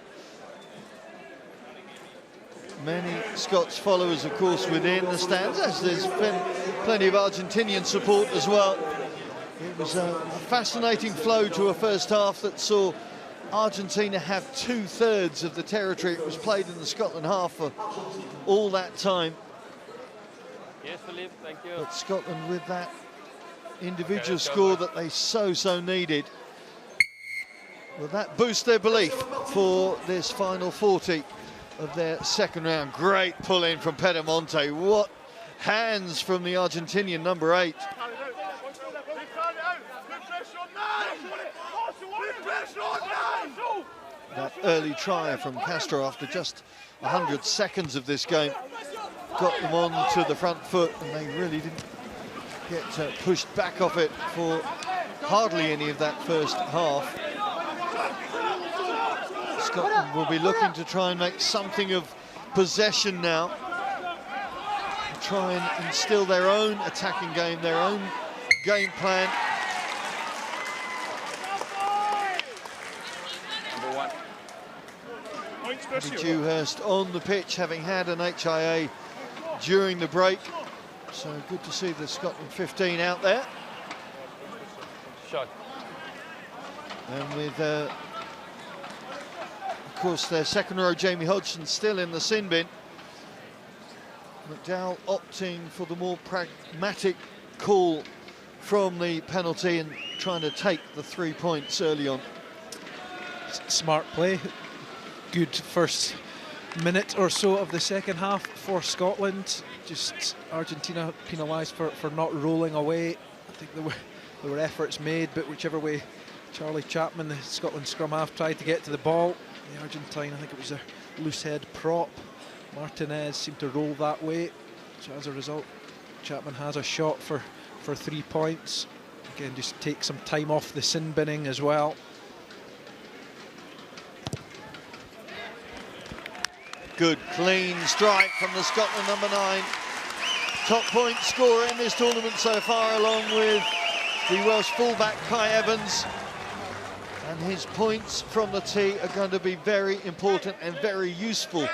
Many Scots followers, of course, within the stands, as there's been plenty of Argentinian support as well. It was a fascinating flow to a first half that saw Argentina have 2/3 of the territory. It was played in the Scotland half for all that time. Yes, Philippe, thank you. But Scotland, with that individual score that they so needed, will that boost their belief for this final 40 of their second round? Great pull in from Pedemonte. What hands from the Argentinian number 8. That early try from Castro after just 100 seconds of this game got them on to the front foot, and they really didn't get pushed back off it for hardly any of that first half. Scotland will be looking to try and make something of possession now, try and instill their own attacking game, their own game plan. Dewhurst on the pitch, having had an HIA during the break, so good to see the Scotland 15 out there. Shot. And with of course their second row Jamie Hodgson still in the sin bin. McDowell opting for the more pragmatic call from the penalty and trying to take the 3 points early on. Smart play. Good first minute or so of the second half for Scotland. Just Argentina penalised for not rolling away. I think there were efforts made, but whichever way Charlie Chapman, the Scotland scrum half, tried to get to the ball, the Argentine, I think it was a loose head prop, Martinez, seemed to roll that way. So as a result, Chapman has a shot for 3 points. Again, just take some time off the sin binning as well. Good clean strike from the Scotland number 9. Top point scorer in this tournament so far, along with the Welsh fullback Kai Evans. And his points from the tee are going to be very important and very useful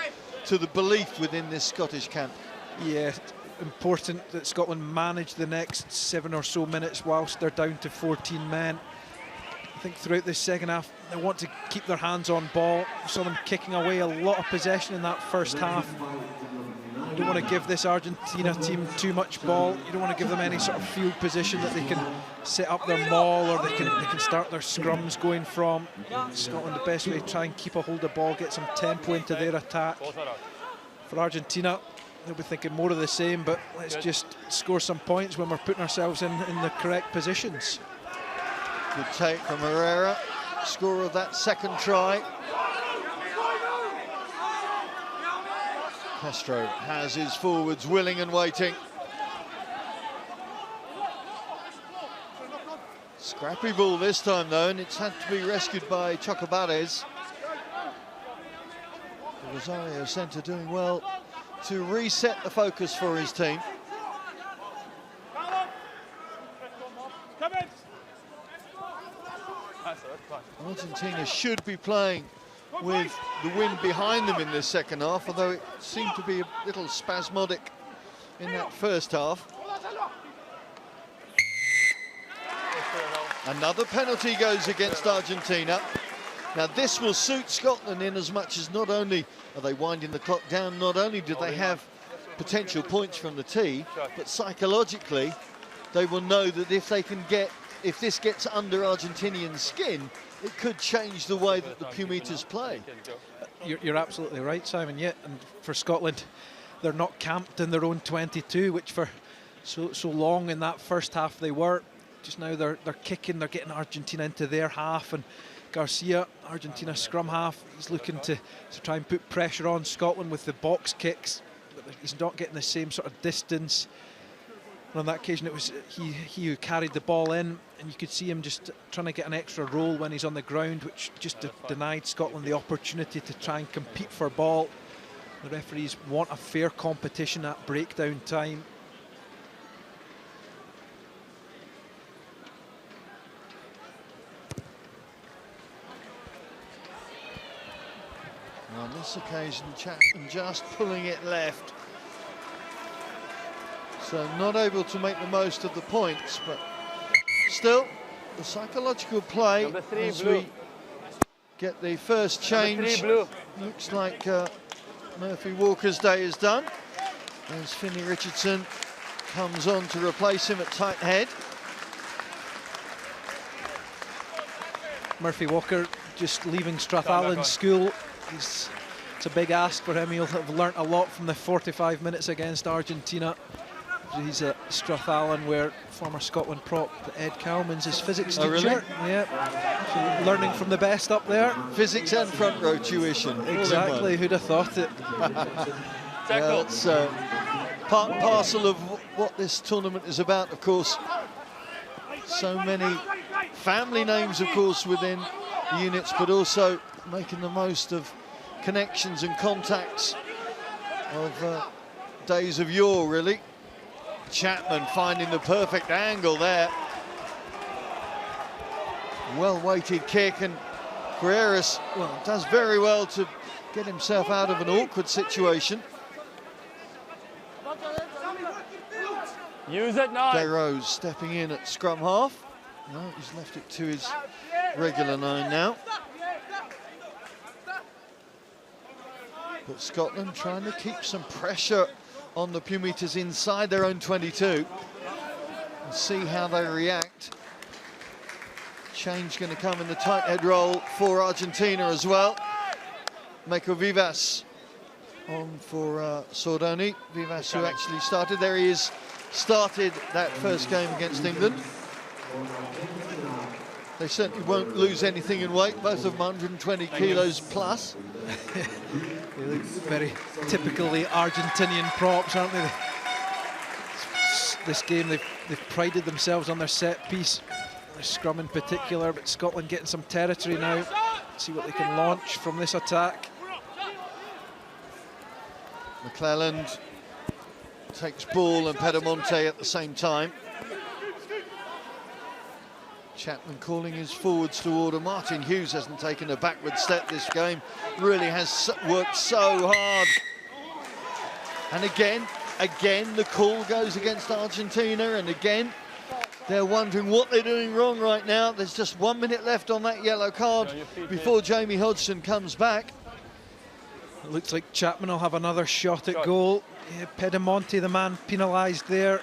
to the belief within this Scottish camp. Yeah, important that Scotland manage the next 7 or so minutes whilst they're down to 14 men. I think throughout this second half, they want to keep their hands on ball. We saw them kicking away a lot of possession in that first half. You don't want to give this Argentina team too much ball. You don't want to give them any sort of field position that they can set up their maul, or they can start their scrums going from. Scotland, the best way to try and keep a hold of ball, get some tempo into their attack. For Argentina, they'll be thinking more of the same, but let's just score some points when we're putting ourselves in the correct positions. Good take from Herrera, scorer of that second try. Castro has his forwards willing and waiting. Scrappy ball this time though, and it's had to be rescued by Chocobares. The Rosario centre doing well to reset the focus for his team. Argentina should be playing with the wind behind them in this second half, although it seemed to be a little spasmodic in that first half. Another penalty goes against Argentina. Now this will suit Scotland in as much as not only are they winding the clock down, not only do they have potential points from the tee, but psychologically they will know that if this gets under Argentinian skin, it could change the way that the Pumitas play. You're absolutely right, Simon. Yeah, and for Scotland, they're not camped in their own 22, which for so long in that first half they were. Just now they're kicking, they're getting Argentina into their half and Garcia, Argentina scrum half, he's looking to try and put pressure on Scotland with the box kicks, but he's not getting the same sort of distance. And on that occasion, it was he who carried the ball in, and you could see him just trying to get an extra roll when he's on the ground, which just denied Scotland the opportunity to try and compete for ball. The referees want a fair competition at breakdown time. On this occasion, Chapman just pulling it left. So not able to make the most of the points, but still, the psychological play as we get the first change. Looks like Murphy Walker's day is done, as Finney Richardson comes on to replace him at tight head. Murphy Walker just leaving Strathallan School. It's a big ask for him. He'll have learnt a lot from the 45 minutes against Argentina. He's at Strathallan, where former Scotland prop Ed Cowman's his physics teacher. Really? Yeah, so learning from the best up there. Physics and front row tuition. Exactly, who'd have thought it? Well, it's part and parcel of what this tournament is about, of course. So many family names, of course, within the units, but also making the most of connections and contacts of days of yore, really. Chapman finding the perfect angle there. Well-weighted kick, and Guerreras, well, does very well to get himself out of an awkward situation. Use it now. Desrose stepping in at scrum half. No, he's left it to his regular 9 now. But Scotland trying to keep some pressure on the Pumitas inside their own 22 and see how they react. Change going to come in the tight head roll for Argentina as well. Mako Vivas on for Sordoni. Vivas, who actually started, there he is, started that first game against England. They certainly won't lose anything in weight, both of them 120 kilos plus. They look very typically Argentinian props, aren't they? This game, they've prided themselves on their set piece, their scrum in particular, but Scotland getting some territory now. See what they can launch from this attack. McClelland takes ball and Pedemonte at the same time. Chapman calling his forwards to order. Martin Hughes hasn't taken a backward step this game. Really has worked so hard. And again, the call goes against Argentina, and again, they're wondering what they're doing wrong right now. There's just 1 minute left on that yellow card before Jamie Hodgson comes back. It looks like Chapman will have another shot at goal. Yeah, Pedemonte, the man penalised there.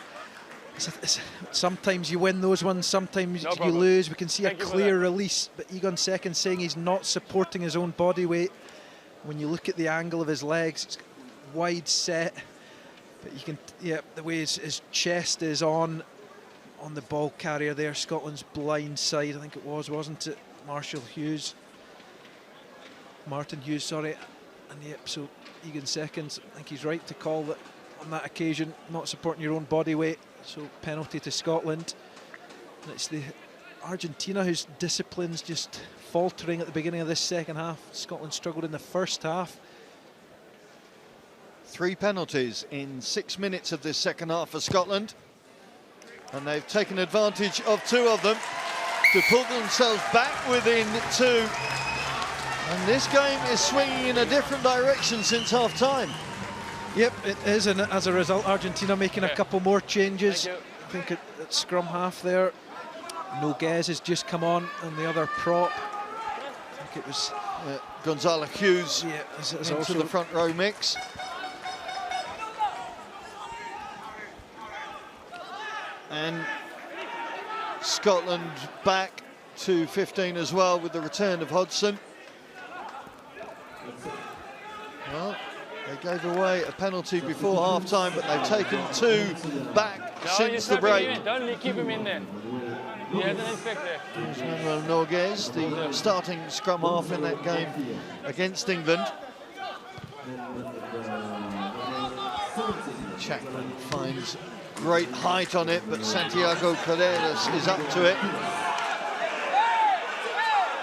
Sometimes you win those ones, sometimes you lose. We can see a clear release, but Egon Second saying he's not supporting his own body weight. When you look at the angle of his legs, it's wide set, but you can, yeah, the way his chest is on the ball carrier there, Scotland's blind side, I think it was, wasn't it? Martin Hughes, sorry. And yep, so Egan Seconds, I think he's right to call that on that occasion, not supporting your own body weight. So penalty to Scotland. And it's the Argentina whose discipline's just faltering at the beginning of this second half. Scotland struggled in the first half. 3 penalties in 6 minutes of this second half for Scotland. And they've taken advantage of 2 of them to pull themselves back within 2. And this game is swinging in a different direction since half-time. Yep, it is, and as a result, Argentina making a couple more changes. I think at scrum half there, Noguez has just come on, and the other prop, I think it was Gonzalo Hughes, into also the front row mix. And Scotland back to 15 as well with the return of Hodgson. Well, they gave away a penalty before half-time, but they've taken 2 back since the break. Don't keep him in there. Yeah, the inspect there. Manuel Noguez, the starting scrum half in that game against England. Chapman finds great height on it, but Santiago Carreras is up to it.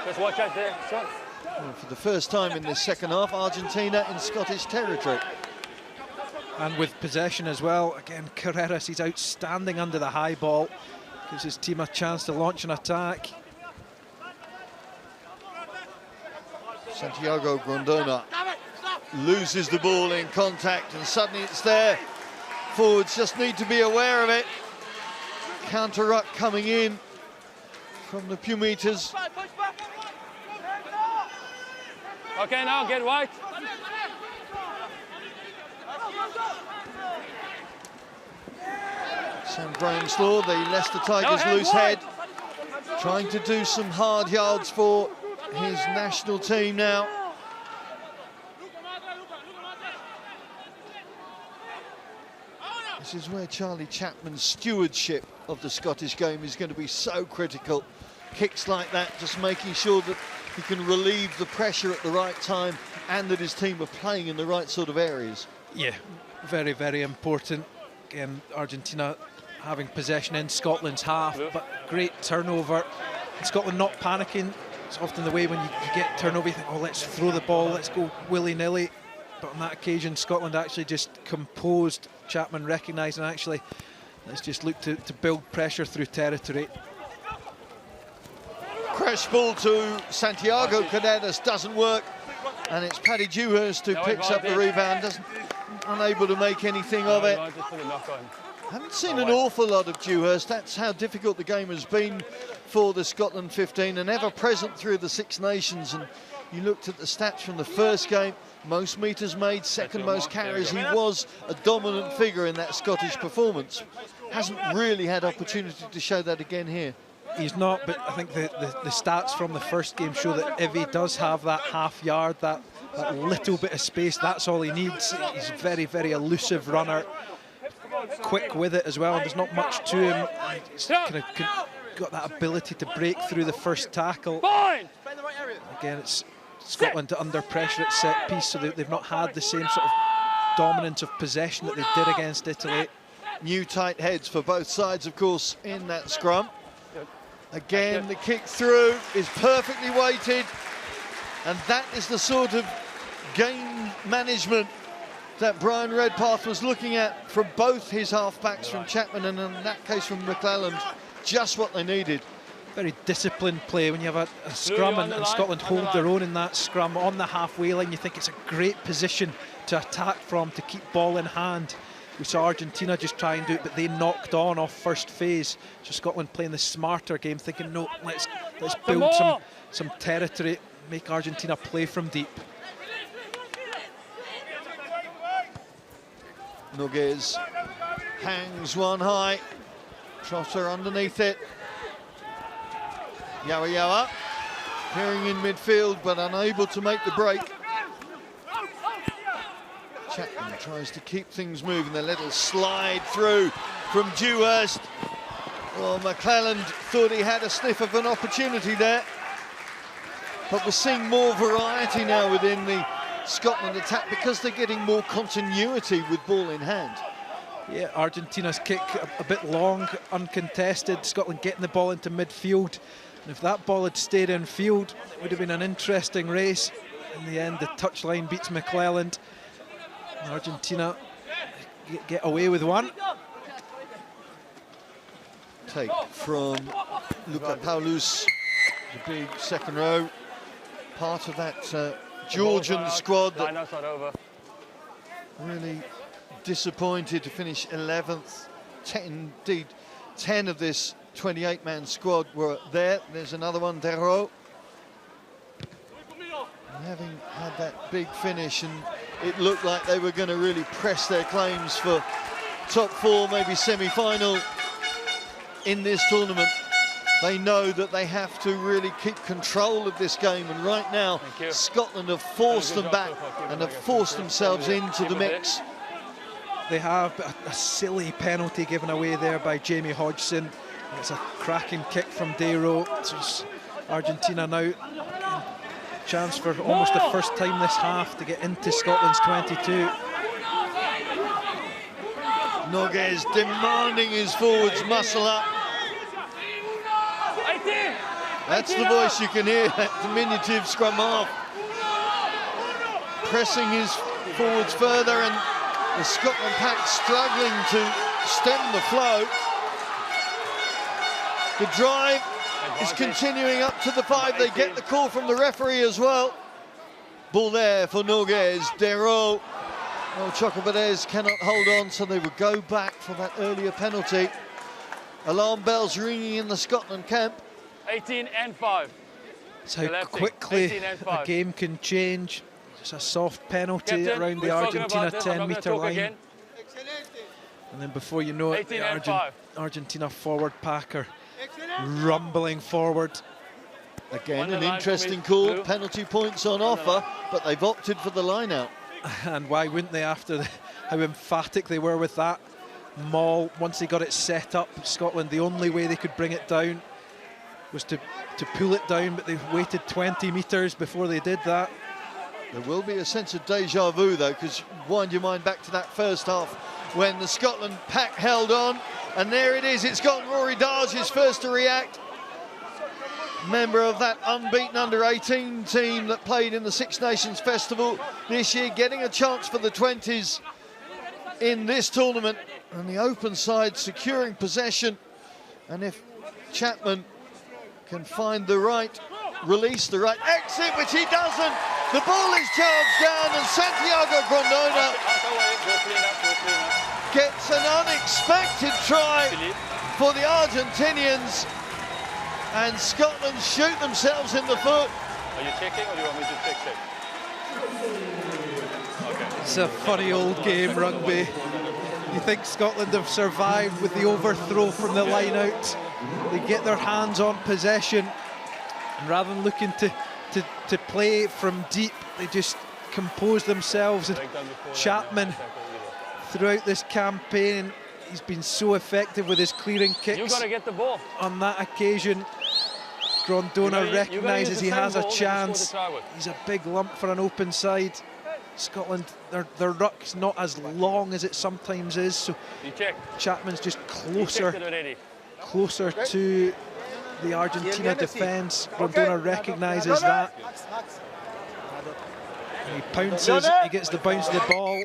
Just watch out there, son. And for the first time in this second half, Argentina in Scottish territory. And with possession as well. Again, Carreras, he's outstanding under the high ball. Gives his team a chance to launch an attack. Santiago Grondona loses the ball in contact, and suddenly it's there. Forwards just need to be aware of it. Counter ruck coming in from the Pumitas. Okay, now get wide. Sam Grahamslaw, the Leicester Tigers loose head, trying to do some hard yards for his national team now. This is where Charlie Chapman's stewardship of the Scottish game is going to be so critical. Kicks like that, just making sure that he can relieve the pressure at the right time and that his team are playing in the right sort of areas. Yeah, very, very important. Again, Argentina having possession in Scotland's half, but great turnover. And Scotland not panicking. It's often the way when you get turnover, you think, oh, let's throw the ball, let's go willy-nilly. But on that occasion, Scotland actually just composed. Chapman recognising, actually, let's just look to build pressure through territory. Crash ball to Santiago Carreras doesn't work, and it's Paddy Dewhurst who picks up the rebound, unable to make anything of it. Haven't seen an awful lot of Dewhurst. That's how difficult the game has been for the Scotland 15, and ever present through the Six Nations. And you looked at the stats from the first game, most metres made, second most carries. He was a dominant figure in that Scottish performance. Hasn't really had opportunity to show that again here. He's not, but I think the stats from the first game show that if he does have that half yard, that little bit of space, that's all he needs. He's a very, very elusive runner, quick with it as well, and there's not much to him. He's kind of got that ability to break through the first tackle. Again, it's Scotland under pressure at set piece, so they've not had the same sort of dominance of possession that they did against Italy. New tight heads for both sides, of course, in that scrum. Again, the kick through is perfectly weighted, and that is the sort of game management that Brian Redpath was looking at from both his halfbacks, from Chapman and in that case from McClelland. Just what they needed. Very disciplined play when you have a scrum and Scotland hold their own in that scrum on the halfway line. You think it's a great position to attack from, to keep ball in hand. We saw Argentina just try and do it, but they knocked on off first phase. So Scotland playing the smarter game, thinking, no, let's build some territory, make Argentina play from deep. Noguez hangs one high, Trotter underneath it. Yawa Yawa appearing in midfield but unable to make the break. Chapman tries to keep things moving, the little slide through from Dewhurst. Well, McClelland thought he had a sniff of an opportunity there, but we're seeing more variety now within the Scotland attack because they're getting more continuity with ball in hand. Yeah, Argentina's kick a bit long, uncontested. Scotland getting the ball into midfield. And if that ball had stayed in field, it would have been an interesting race. In the end, the touchline beats McClelland. Argentina get away with one. Take from Luka Paulus, the big second row. Part of that Georgian squad that really disappointed to finish 11th. 10 of this 28-man squad were there. There's another one, Dero. Having had that big finish, and it looked like they were going to really press their claims for top four, maybe semi-final in this tournament. They know that they have to really keep control of this game, and right now Scotland have forced them back and have forced themselves into the mix. They have a silly penalty given away there by Jamie Hodgson. It's a cracking kick from Deiro. It's Argentina now. Chance for almost the first time this half to get into Scotland's 22. Noguez demanding his forwards muscle up. That's the voice you can hear, that diminutive scrum half. Pressing his forwards further, and the Scotland pack struggling to stem the flow. The drive is continuing up to the 5. They get the call from the referee as well. Ball there for Noguez. Deiro. Oh, Chocobades cannot hold on, so they would go back for that earlier penalty. Alarm bells ringing in the Scotland camp. 18 and 5. It's how quickly a game can change. Just a soft penalty around the Argentina 10-metre line. Again. And then before you know it, the Argentina forward pack are rumbling forward. Again, an interesting call. Blue. Penalty points on offer, but they've opted for the line-out. And why wouldn't they, after how emphatic they were with that maul? Once they got it set up, Scotland, the only way they could bring it down was to pull it down, but they waited 20 metres before they did that. There will be a sense of deja vu, though, because wind your mind back to that first half when the Scotland pack held on, and there it is. It's got Rory Darge is first to react. Member of that unbeaten under-18 team that played in the Six Nations Festival this year, getting a chance for the 20s in this tournament, and the open side securing possession. And if Chapman can find the right release, the right exit, which he doesn't, the ball is charged down, and Santiago Grondona gets an unexpected try for the Argentinians, and Scotland shoot themselves in the foot. Are you checking, or do you want me to check? Okay. It's a funny old game, rugby. You think Scotland have survived with the overthrow from the line out. They get their hands on possession, and rather than looking to play from deep, they just compose themselves. And Chapman, throughout this campaign, he's been so effective with his clearing kicks. You got to get the ball. On that occasion, Grondona recognises he has a chance. He's a big lump for an open side. Scotland, their ruck's not as long as it sometimes is, so Chapman's just closer to the Argentina defence. Grondona recognises that. And he pounces, he gets the bounce of the ball.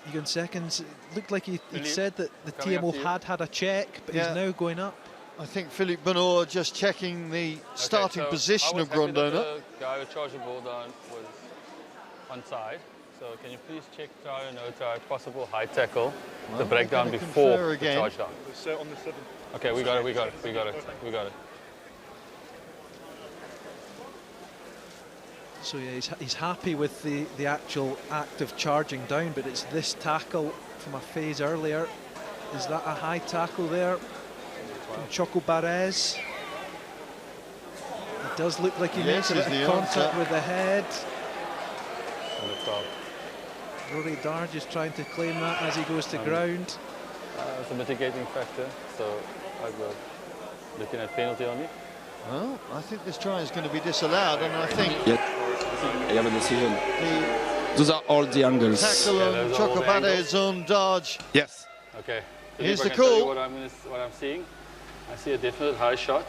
Egan Seconds, it looked like he said that the TMO had a check, but he's now going up. I think Philippe Benoit just checking the starting position of Grondona. The guy who charged the ball down was onside. So can you please check try or no try, possible high tackle, the breakdown before the charge down. Okay, we got it. So yeah, he's happy with the actual act of charging down, but it's this tackle from a phase earlier. Is that a high tackle there from Choco Barez? It does look like he makes a bit of contact with the head. Rory Darge is trying to claim that as he goes to ground. It's a mitigating factor, so I go looking at penalty only. Well, I think this try is going to be disallowed, and I think I have a decision. Those are all the angles. Tackle on Chocobades on Darge. Yes. Okay. Here's the call. What I'm seeing, I see a definite high shot.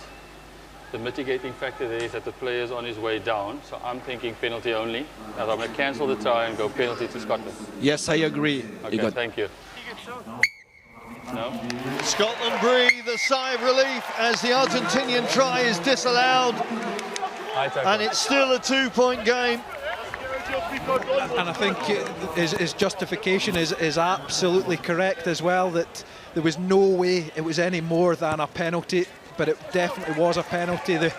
The mitigating factor there is that the player is on his way down, so I'm thinking penalty only. Now I'm going to cancel the try and go penalty to Scotland. Yes, I agree. Okay, thank you. No? Scotland breathe a sigh of relief as the Argentinian try is disallowed, and it's still a 2-point game. And I think his justification is absolutely correct as well, that there was no way it was any more than a penalty, but it definitely was a penalty. It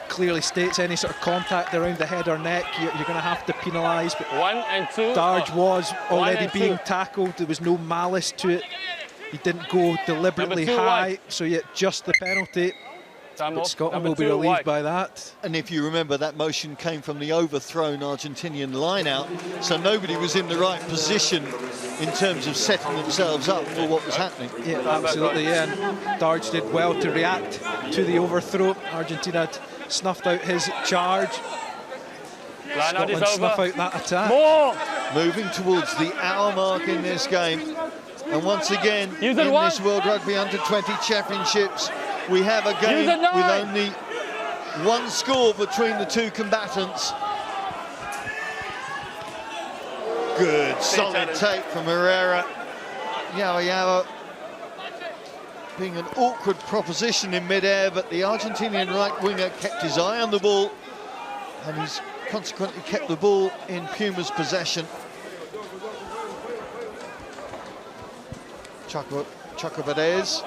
clearly states any sort of contact around the head or neck, you're going to have to penalise. But 1 and 2. Darge was already being tackled. There was no malice to it. He didn't go deliberately high, so yet just the penalty. But Scotland will be relieved by that. And if you remember, that motion came from the overthrown Argentinian line-out, so nobody was in the right position in terms of setting themselves up for what was happening. Yeah, absolutely, yeah. And Darge did well to react to the overthrow. Argentina had snuffed out his charge. Scotland snuff out that attack. Moving towards the hour mark in this game. And once again, in this World Rugby Under-20 Championships, we have a game with only one score between the two combatants. Good, solid take from Herrera. Yawa being an awkward proposition in mid-air, but the Argentinian right winger kept his eye on the ball, and he's consequently kept the ball in Puma's possession. Chocobades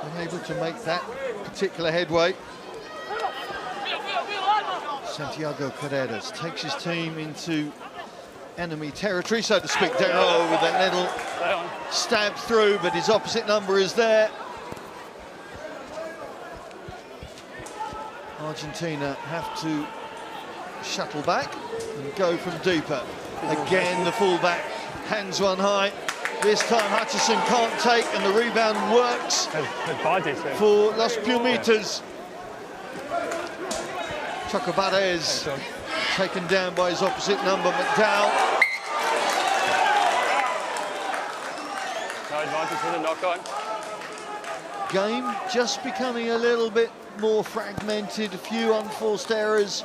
unable to make that particular headway. Santiago Carreras takes his team into enemy territory, so to speak. Dero with that little stab through, but his opposite number is there. Argentina have to shuttle back and go from deeper. Again, the fullback hangs one high. This time Hutchison can't take, and the rebound works for Los Pumitas. Chocobades taken down by his opposite number, McDowell. No advantage for the knock-on. Game just becoming a little bit more fragmented, a few unforced errors.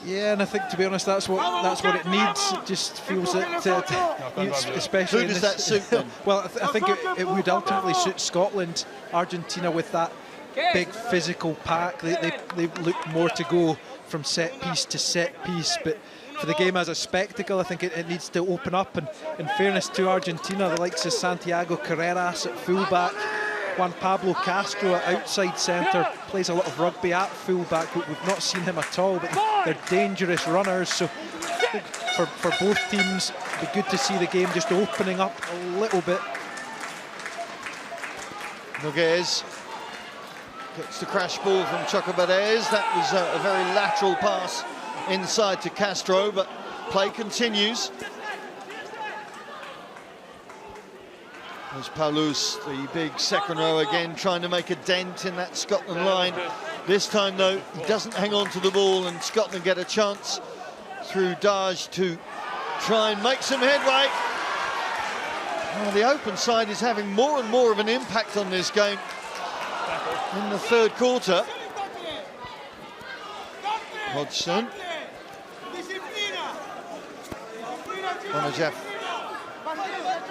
Yeah, and I think, to be honest, that's what it needs. It just feels that, especially. Who does that suit then? Well, I think it would ultimately suit Scotland. Argentina with that big physical pack, they look more to go from set piece to set piece, but for the game as a spectacle, I think it needs to open up. And in fairness to Argentina, the likes of Santiago Carreras at fullback, Juan Pablo Castro at outside centre, plays a lot of rugby at fullback, but we've not seen him at all, but they're dangerous runners, so for both teams, it'd be good to see the game just opening up a little bit. Noguez gets the crash ball from Chocobades. That was a very lateral pass inside to Castro, but play continues. There's Paulus, the big second row again, trying to make a dent in that Scotland line. This time, though, he doesn't hang on to the ball, and Scotland get a chance through Darge to try and make some headway. Well, the open side is having more and more of an impact on this game in the third quarter. Hodgson. Bonajef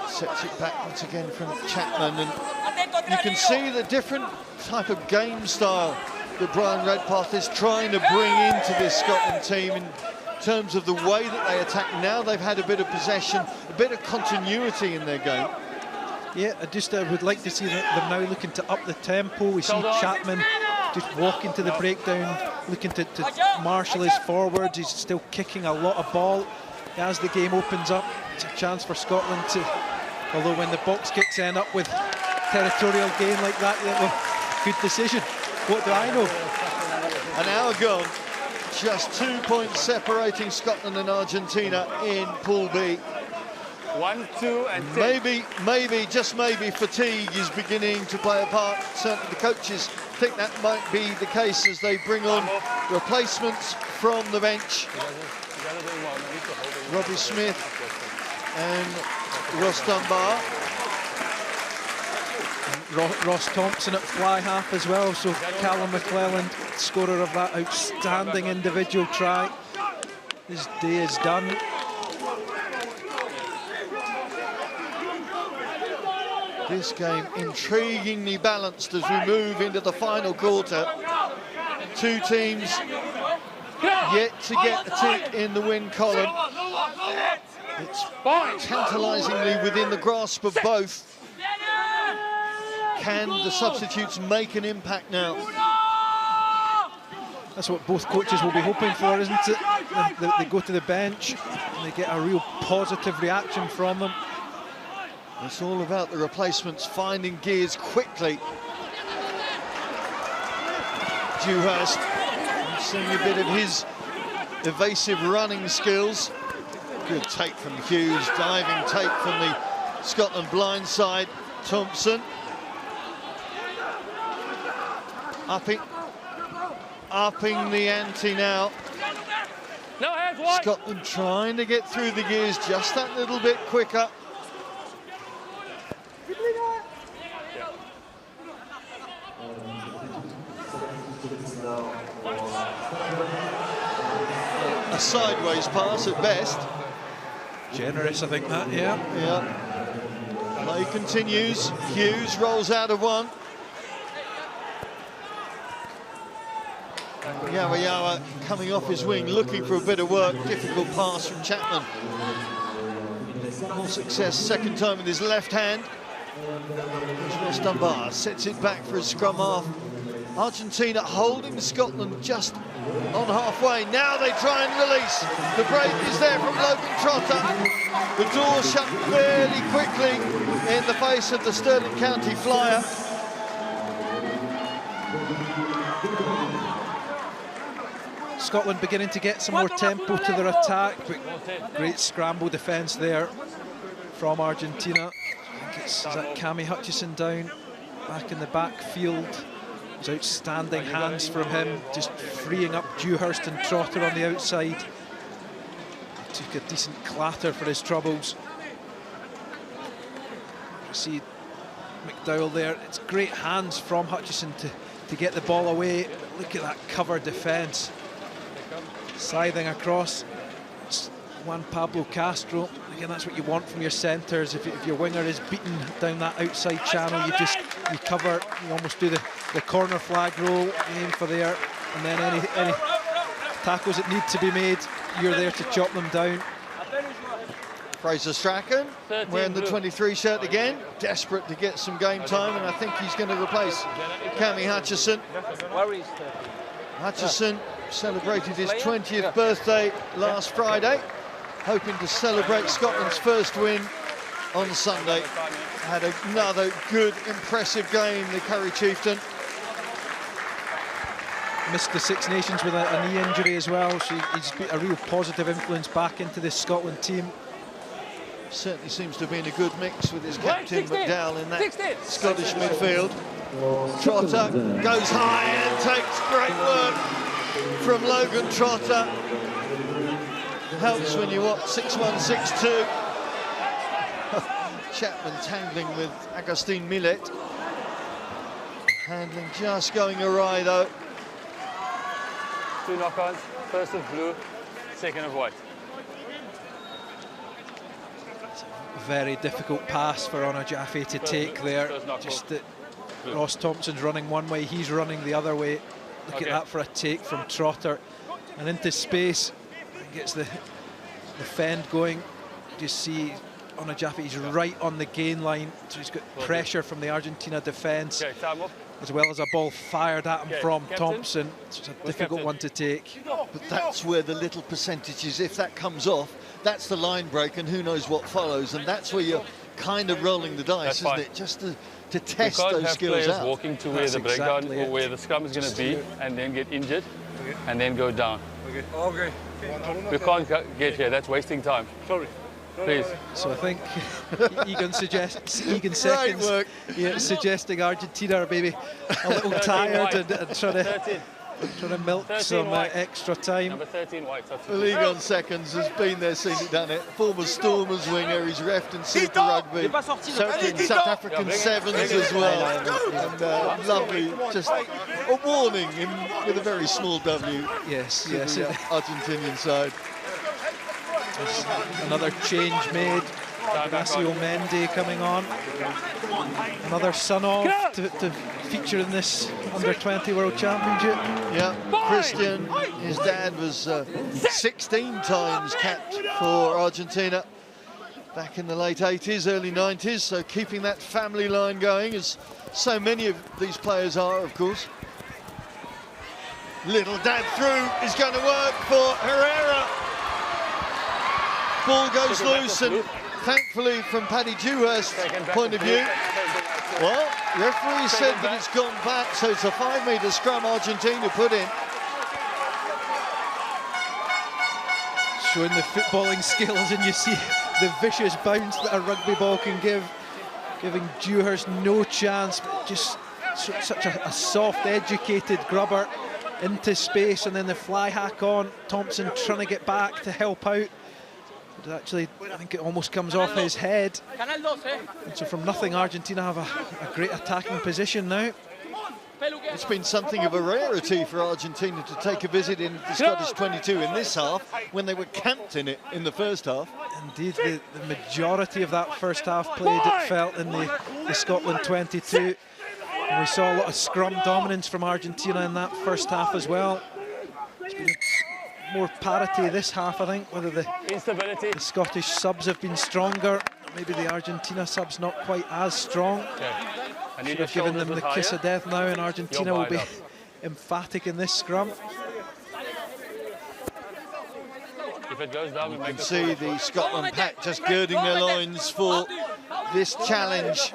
sets it back once again from Chapman, and you can see the different type of game style that Brian Redpath is trying to bring into this Scotland team in terms of the way that they attack. Now they've had a bit of possession, a bit of continuity in their game. Yeah, I would like to see them now looking to up the tempo. We see Chapman just walking to the breakdown, looking to marshal his forwards. He's still kicking a lot of ball. As the game opens up, it's a chance for Scotland to, although when the box kicks end up with territorial gain like that, well, good decision. What do I know? An hour gone, just 2 points separating Scotland and Argentina in Pool B. 1, 2, and 10. Maybe, just maybe, fatigue is beginning to play a part. Certainly the coaches think that might be the case as they bring on replacements from the bench. Robbie Smith and Ross Dunbar. Ross Thompson at fly half as well, so Callum McClelland, scorer of that outstanding individual try. His day is done. This game intriguingly balanced as we move into the final quarter. Two teams yet to get a tick in the win column. It's tantalisingly within the grasp of both. Can the substitutes make an impact now? That's what both coaches will be hoping for, isn't it? They go to the bench and they get a real positive reaction from them. It's all about the replacements finding gears quickly Dewhurst. Seeing a bit of his evasive running skills. Good take from Hughes, diving take from the Scotland blindside. Thompson. Upping the ante now. No hands wide. Scotland trying to get through the gears just that little bit quicker. A sideways pass at best. Generous, I think, that, yeah. Yeah. Play continues. Hughes rolls out of one. Yawa coming off his wing, looking for a bit of work. Difficult pass from Chapman. More success, second time with his left hand. Ross Dunbar sets it back for his scrum half. Argentina holding Scotland just on halfway. Now they try and release. The break is there from Logan Trotter. The door shut fairly quickly in the face of the Stirling County flyer. Scotland beginning to get some more tempo to their attack, but great scramble defence there from Argentina. I think it's that Cammy Hutchison down back in the backfield. It was outstanding hands from him, just freeing up Dewhurst and Trotter on the outside. He took a decent clatter for his troubles. You see McDowell there. It's great hands from Hutchison to get the ball away. Look at that cover defence. Scything across. It's Juan Pablo Castro. Again, that's what you want from your centres. If your winger is beaten down that outside channel, you cover, you almost do the corner flag roll, aim for there, and then any tackles that need to be made, you're there to chop them down. Fraser Strachan wearing the 23 shirt again, desperate to get some game time, and I think he's going to replace Cammy Hutchison. Hutchison celebrated his 20th birthday last Friday, hoping to celebrate Scotland's first win on Sunday. Had another good, impressive game, the Curry Chieftain. Missed the Six Nations with a knee injury as well, so he's a real positive influence back into this Scotland team. Certainly seems to have been a good mix with his captain McDowell in that Scottish midfield. Trotter goes high and takes great work from Logan Trotter. Helps when you watch 6'1", 6'2". Chapman tangling with Agustin Millet. Handling just going awry though. 2 knock-ons, first of blue, second of white. Very difficult pass for Honor Jaffe to take there. Just that Ross Thompson's running one way, he's running the other way. Look at that for a take from Trotter. And into space, gets the fend going. Just see Honor Jaffe, he's right on the gain line, so he's got pressure from the Argentina defence, as well as a ball fired at him from Thompson. So it's a difficult one to take. But that's where the little percentages, if that comes off, that's the line break, and who knows what follows, and that's where you're kind of rolling the dice, isn't it? Just to test those skills out. Walking to where the breakdown or where the scrum is going to be, and then get injured, and then go down. Okay. We can't get here. That's wasting time. Sorry. Please. So I think Egan seconds, yeah, suggesting Argentina are maybe a little tired and trying to milk some extra time. Number 13 white. Well, Egan Seconds has been there, seen it, done it. Former Stormers winger, he's refed in Super Rugby. Certainly in South African Sevens as well. And lovely, just a warning with a very small W. Yes. The Argentinian side. Another change made. Ignacio Mendy coming on. Another son of to feature in this Under-20 World Championship. Yeah, Christian, his dad was 16 times capped for Argentina back in the late 80s, early 90s, so keeping that family line going, as so many of these players are, of course. Little dad through is going to work for Herrera. Ball goes loose, and thankfully from Paddy Dewhurst's point of view, well, Referee said that it's gone back, so it's a 5-metre scrum Argentina put in. Showing the footballing skills, and you see the vicious bounce that a rugby ball can give, giving Dewhurst no chance, but just such a soft, educated grubber into space, and then the fly hack on. Thompson trying to get back to help out. But actually, I think it almost comes off his head. And so from nothing, Argentina have a great attacking position now. It's been something of a rarity for Argentina to take a visit in the Scottish 22 in this half, when they were camped in it in the first half. Indeed, the majority of that first half played, it felt, in the Scotland 22. And we saw a lot of scrum dominance from Argentina in that first half as well. It's been more parity this half, I think, whether the Scottish subs have been stronger. Maybe the Argentina subs not quite as strong. Should have given them the kiss of death now, and Argentina will be emphatic in this scrum. If it goes down, you can see the Scotland pack just girding their loins for this challenge.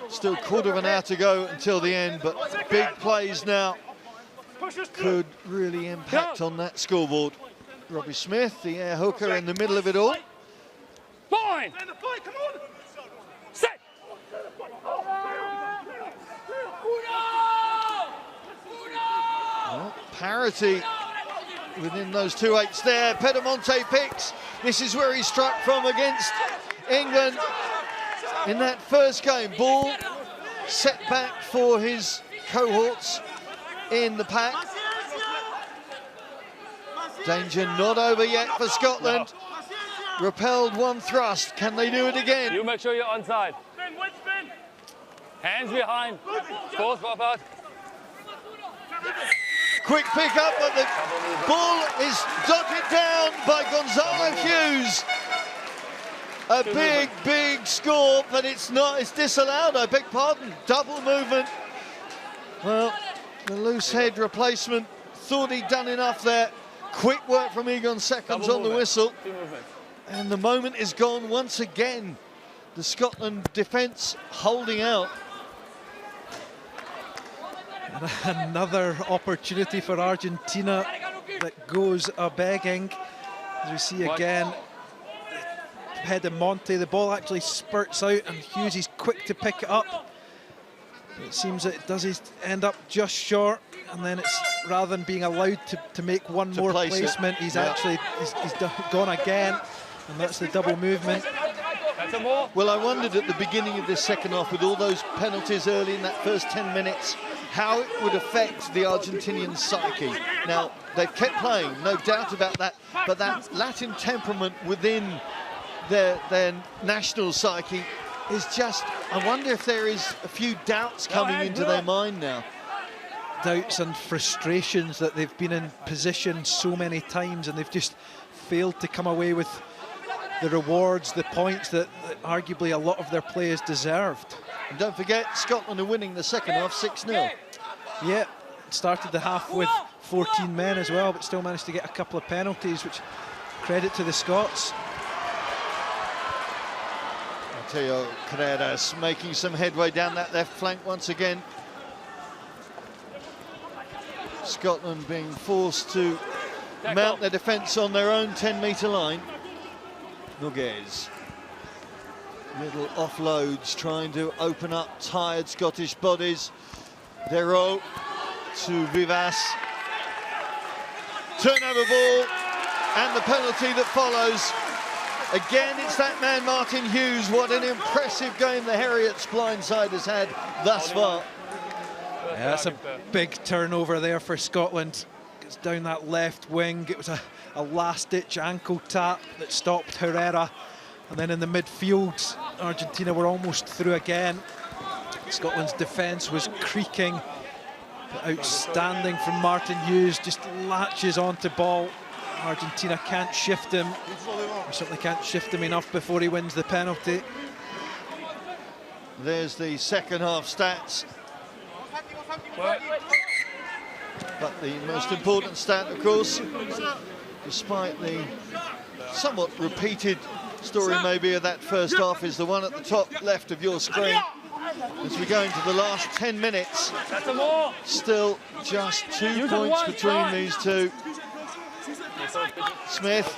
Still a quarter of an hour to go until the end, but big plays now could really impact on that scoreboard. Robbie Smith, the air hooker, in the middle of it all. Fine. Set. Well, parity within those 2-8s there. Pedemonte picks. This is where he struck from against England in that first game. Ball set back for his cohorts in the pack. Danger not over yet for Scotland. Repelled one thrust. Can they do it again? You make sure you're onside. Hands behind. Force pop out. Quick pick up, but the ball is dotted down by Gonzalo Hughes. A big, big score, but it's not, it's disallowed, I beg pardon. Double movement. Well, the loose head replacement thought he'd done enough there. Quick work from Egon Seconds on the whistle. And the moment is gone once again. The Scotland defence holding out. And another opportunity for Argentina that goes a-begging. As we see again, Pedemonte, the ball actually spurts out and Hughes is quick to pick it up. It seems that it does end up just short, and then it's, rather than being allowed to make one more placement, he's actually he's gone again, and that's the double movement. Well, I wondered at the beginning of this second half, with all those penalties early in that first 10 minutes, how it would affect the Argentinian psyche. Now, they've kept playing, no doubt about that, but that Latin temperament within their national psyche is just, I wonder if there is a few doubts coming into their mind now. Doubts and frustrations that they've been in position so many times and they've just failed to come away with the rewards, the points that arguably a lot of their players deserved. And don't forget, Scotland are winning the second half 6-0. Yeah, started the half with 14 men as well, but still managed to get a couple of penalties, which credit to the Scots. Mateo Carreras making some headway down that left flank once again. Scotland being forced to mount their defence on their own 10-metre line. Noguez. Little offloads trying to open up tired Scottish bodies. Dero to Vivas. Turnover ball and the penalty that follows. Again, it's that man Martin Hughes. What an impressive game the Harriets blindside has had thus far. Yeah, that's a big turnover there for Scotland. It's down that left wing. It was a last-ditch ankle tap that stopped Herrera. And then in the midfield, Argentina were almost through again. Scotland's defence was creaking. But outstanding from Martin Hughes, just latches onto ball. Argentina can't shift him. Or certainly can't shift him enough before he wins the penalty. There's the second half stats. But the most important stat, of course, despite the somewhat repeated story maybe of that first half, is the one at the top left of your screen. as we go into the last 10 minutes. Still just 2 points between these two. Smith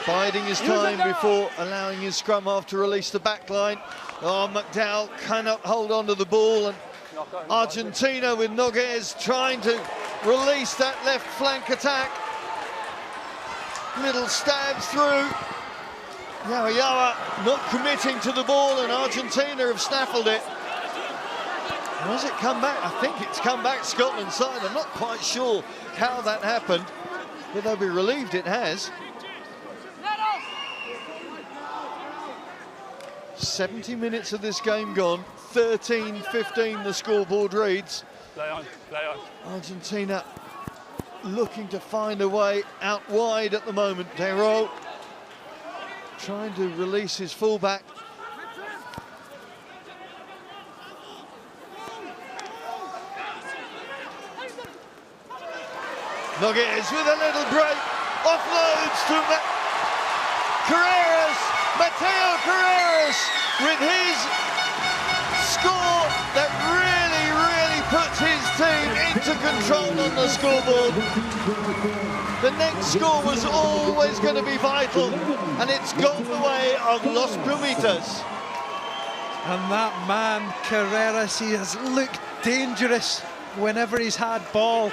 biding his time before allowing his scrum half to release the back line. Oh, McDowell cannot hold on to the ball, and Argentina with Noguez trying to release that left flank attack. Little stabs through. Yawa not committing to the ball, and Argentina have snaffled it. Has it come back? I think it's come back Scotland's side. I'm not quite sure how that happened, but they'll be relieved it has. 70 minutes of this game gone, 13-15 the scoreboard reads. Play on, play on. Argentina looking to find a way out wide at the moment. Dero trying to release his fullback. Noguez with a little break, offloads to Carreras, Mateo Carreras with his score that really puts his team into control on the scoreboard. The next score was always going to be vital, and it's gone the way of Los Pumitas. And that man, Carreras, he has looked dangerous whenever he's had ball.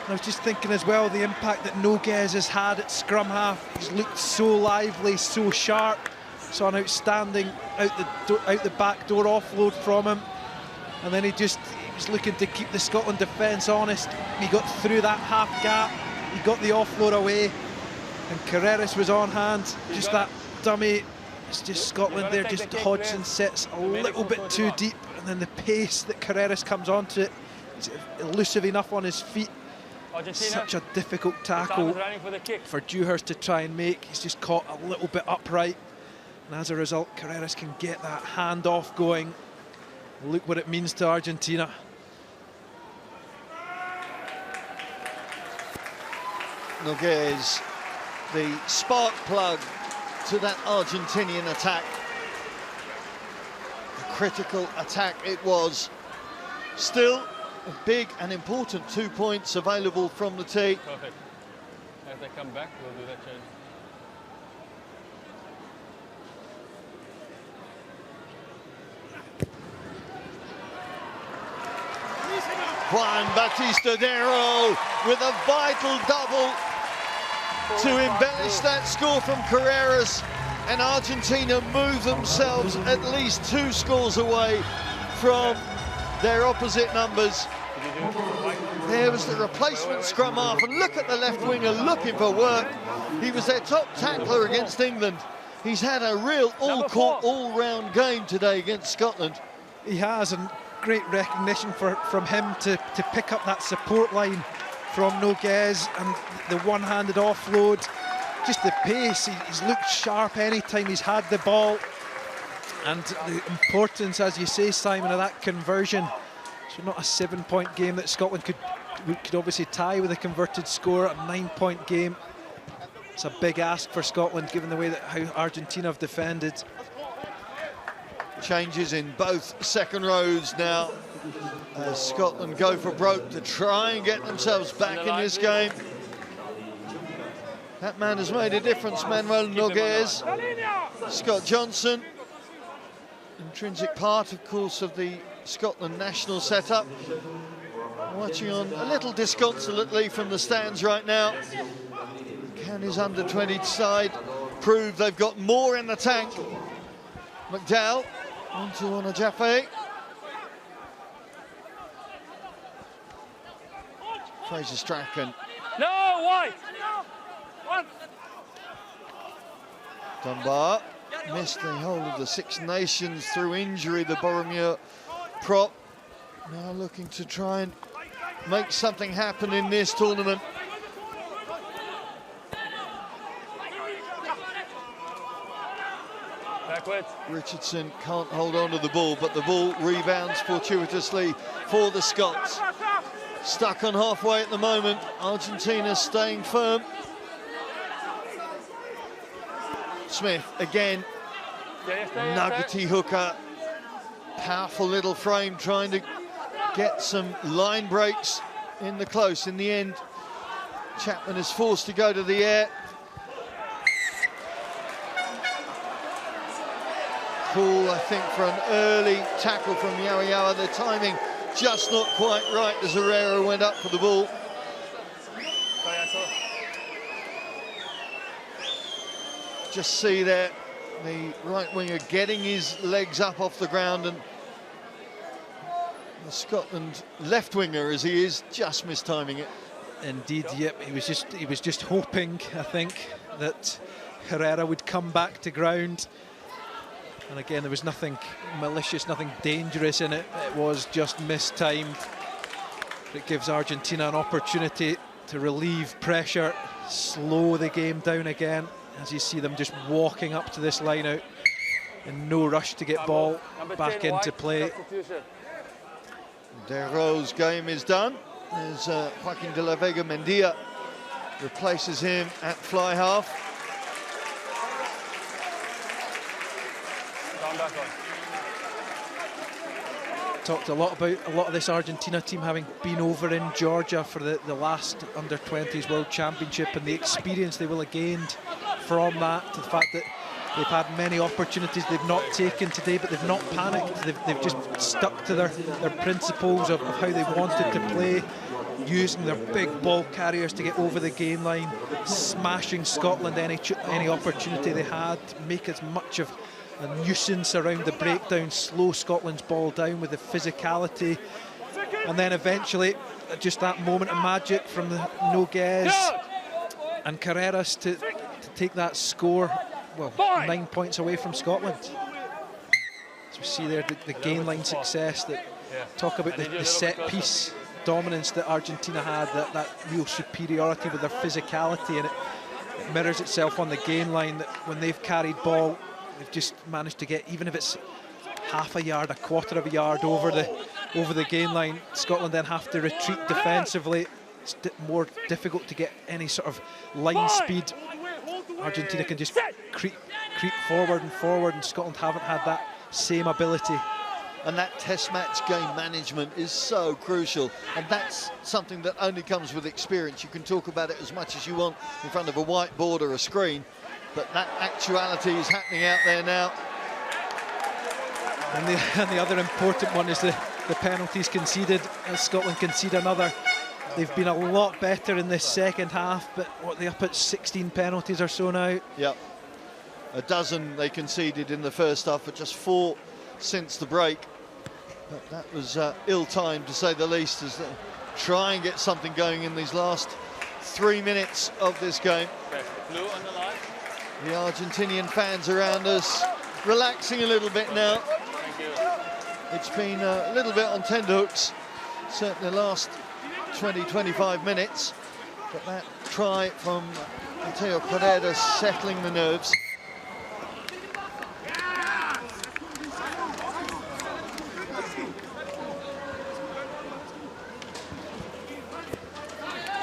I was just thinking as well the impact that Noguez has had at scrum half. He's looked so lively, so sharp. Saw an outstanding out the back door offload from him, and then he was looking to keep the Scotland defence honest. He got through that half gap, he got the offload away, and Carreras was on hand. Just that dummy. It's just Scotland there. Just Hodgson sits a little bit too deep, and then the pace that Carreras comes onto it, he's elusive enough on his feet. Such a difficult tackle for Dewhurst to try and make. He's just caught a little bit upright, and as a result, Carreras can get that handoff going. Look what it means to Argentina. Noguez, the spark plug to that Argentinian attack. A critical attack it was. Still a big and important 2 points available from the tee. Perfect. As they come back, we'll do that change. Juan Bautista Dero with a vital double to embellish that score from Carreras, and Argentina move themselves at least 2 scores away from their opposite numbers. There was the replacement scrum half, and look at the left winger looking for work. He was their top tackler against England. He's had a real all-court, all-round game today against Scotland. He has, and great recognition from him to pick up that support line from Noguez, and the one-handed offload. Just the pace, he's looked sharp anytime he's had the ball. And the importance, as you say, Simon, of that conversion. So not a 7-point game that Scotland could obviously tie with a converted score. A 9-point game. It's a big ask for Scotland, given the way that how Argentina have defended. Changes in both second rows now. Scotland go for broke to try and get themselves back in this game. That man has made a difference, Manuel Noguez. Scott Johnson, intrinsic part, of course, of the Scotland national setup. Watching on a little disconsolately from the stands right now. Can his under-20 side prove they've got more in the tank? McDowell onto Onajafe. Fraser Strachan. No, white! Dunbar missed the whole of the Six Nations through injury, the Boromir prop. Now looking to try and make something happen in this tournament. Backwards. Richardson can't hold on to the ball, but the ball rebounds fortuitously for the Scots. Stuck on halfway at the moment. Argentina staying firm. Smith again. Nuggety hooker. Powerful little frame, trying to get some line breaks in the close. In the end, Chapman is forced to go to the air. Call, I think, for an early tackle from Yawa. The timing just not quite right as Herrera went up for the ball. Just see there, the right winger getting his legs up off the ground, and the Scotland left winger, as he is, just mistiming it. Indeed, yep. He was just hoping, I think, that Herrera would come back to ground. And again, there was nothing malicious, nothing dangerous in it. It was just mistimed. It gives Argentina an opportunity to relieve pressure, slow the game down again, as you see them just walking up to this line out in no rush to get ball back into play. De Ro's game is done as Joaquin de la Vega Mendia replaces him at fly half. Talked a lot about a lot of this Argentina team having been over in Georgia for the last under-20s World Championship, and the experience they will have gained from that, to the fact that they've had many opportunities they've not taken today, but they've not panicked. They've just stuck to their principles of how they wanted to play, using their big ball carriers to get over the game line, smashing Scotland any opportunity they had, make as much of a nuisance around the breakdown, slow Scotland's ball down with the physicality, and then eventually just that moment of magic from the Noguez and Carreras to take that score, well, 9 points away from Scotland. So we see there the gain line success, that talk about the set piece dominance that Argentina had, that real superiority with their physicality, and it mirrors itself on the gain line, that when they've carried ball, they've just managed to get, even if it's half a yard, a quarter of a yard over the gain line. Scotland then have to retreat defensively. It's more difficult to get any sort of line speed. Argentina can just creep forward, and Scotland haven't had that same ability. And that test match game management is so crucial, and that's something that only comes with experience. You can talk about it as much as you want in front of a whiteboard or a screen, but that actuality is happening out there now. And the other important one is the penalties conceded. As Scotland concede another, they've been a lot better in this second half, but what, they're up at 16 penalties or so now? Yep. A dozen they conceded in the first half, but just 4 since the break. But that was ill-timed, to say the least, as they try and get something going in these last 3 minutes of this game. Okay. Blue on the line. The Argentinian fans around us relaxing a little bit now. Thank you. It's been a little bit on tenterhooks, certainly the last 20-25 minutes, but that try from Mateo Carreras settling the nerves.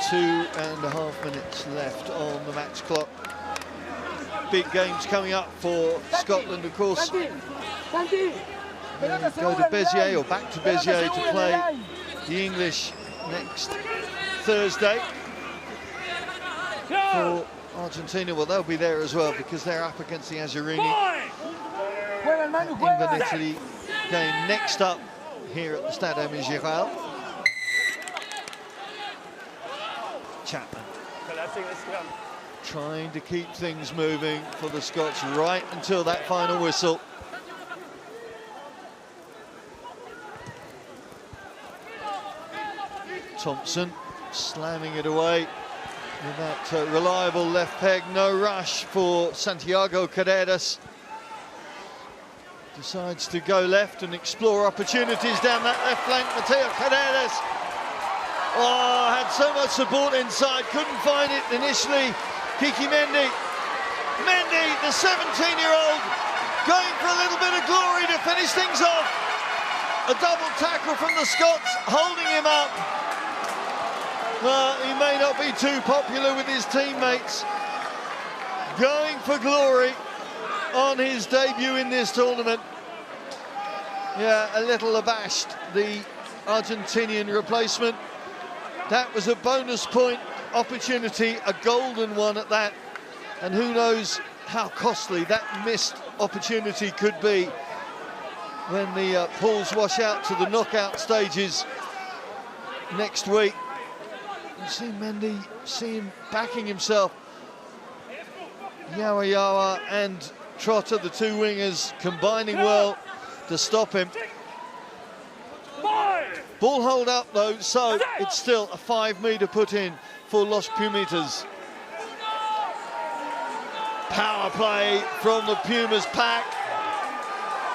Two and a half minutes left on the match clock. Big games coming up for Scotland, of course. Go to Béziers, or back to Béziers, to play the English next Thursday. For Argentina, well, they'll be there as well, because they're up against the Azzurrini. England-Italy game next up here at the Stade Migiral. Chapman trying to keep things moving for the Scots right until that final whistle. Thompson slamming it away with that reliable left peg. No rush for Santiago Carreras. Decides to go left and explore opportunities down that left flank. Mateo Carreras, oh, had so much support inside, couldn't find it initially. Kiki Mendy, the 17-year-old, going for a little bit of glory to finish things off. A double tackle from the Scots, holding him up. He may not be too popular with his teammates. Going for glory on his debut in this tournament. Yeah, a little abashed, the Argentinian replacement. That was a bonus point opportunity, a golden one at that, and who knows how costly that missed opportunity could be when the pools wash out to the knockout stages next week. You see Mendy, see him backing himself. Yawa and Trotter, the two wingers, combining well to stop him. Ball hold up though, so it's still a 5-metre put in for Los Pumitas. Power play from the Pumas pack.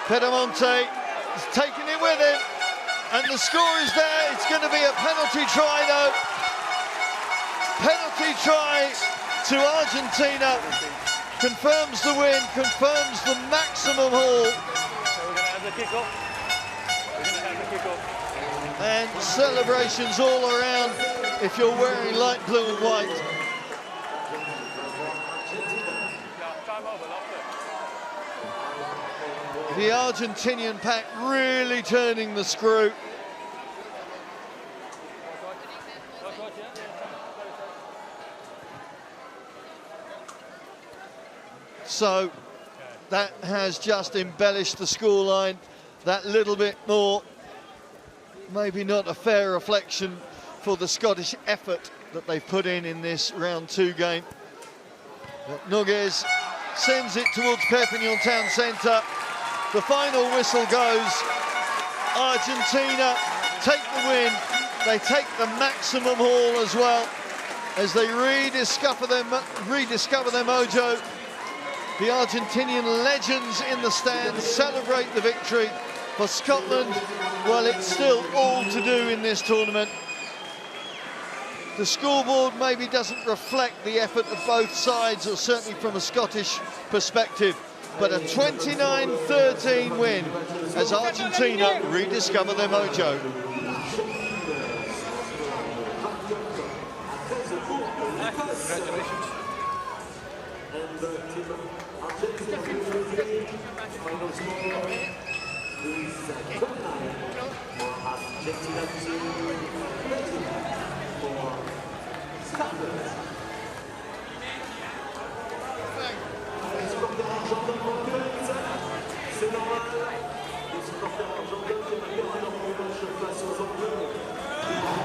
Pedemonte is taking it with him, and the score is there. It's going to be a penalty try though. Penalty try to Argentina. Confirms the win, confirms the maximum haul. So we're going to have the kick-off. We're going to have the kick-off. And celebrations all around if you're wearing light blue and white. The Argentinian pack really turning the screw. So that has just embellished the scoreline that little bit more. Maybe not a fair reflection for the Scottish effort that they've put in this round 2 game. But Nogues sends it towards Perpignan town centre. The final whistle goes. Argentina take the win. They take the maximum haul as well as they rediscover their mojo. The Argentinian legends in the stands celebrate the victory. For Scotland, well, it's still all to do in this tournament. The scoreboard maybe doesn't reflect the effort of both sides, or certainly from a Scottish perspective, but a 29-13 win as Argentina rediscover their mojo. Congratulations.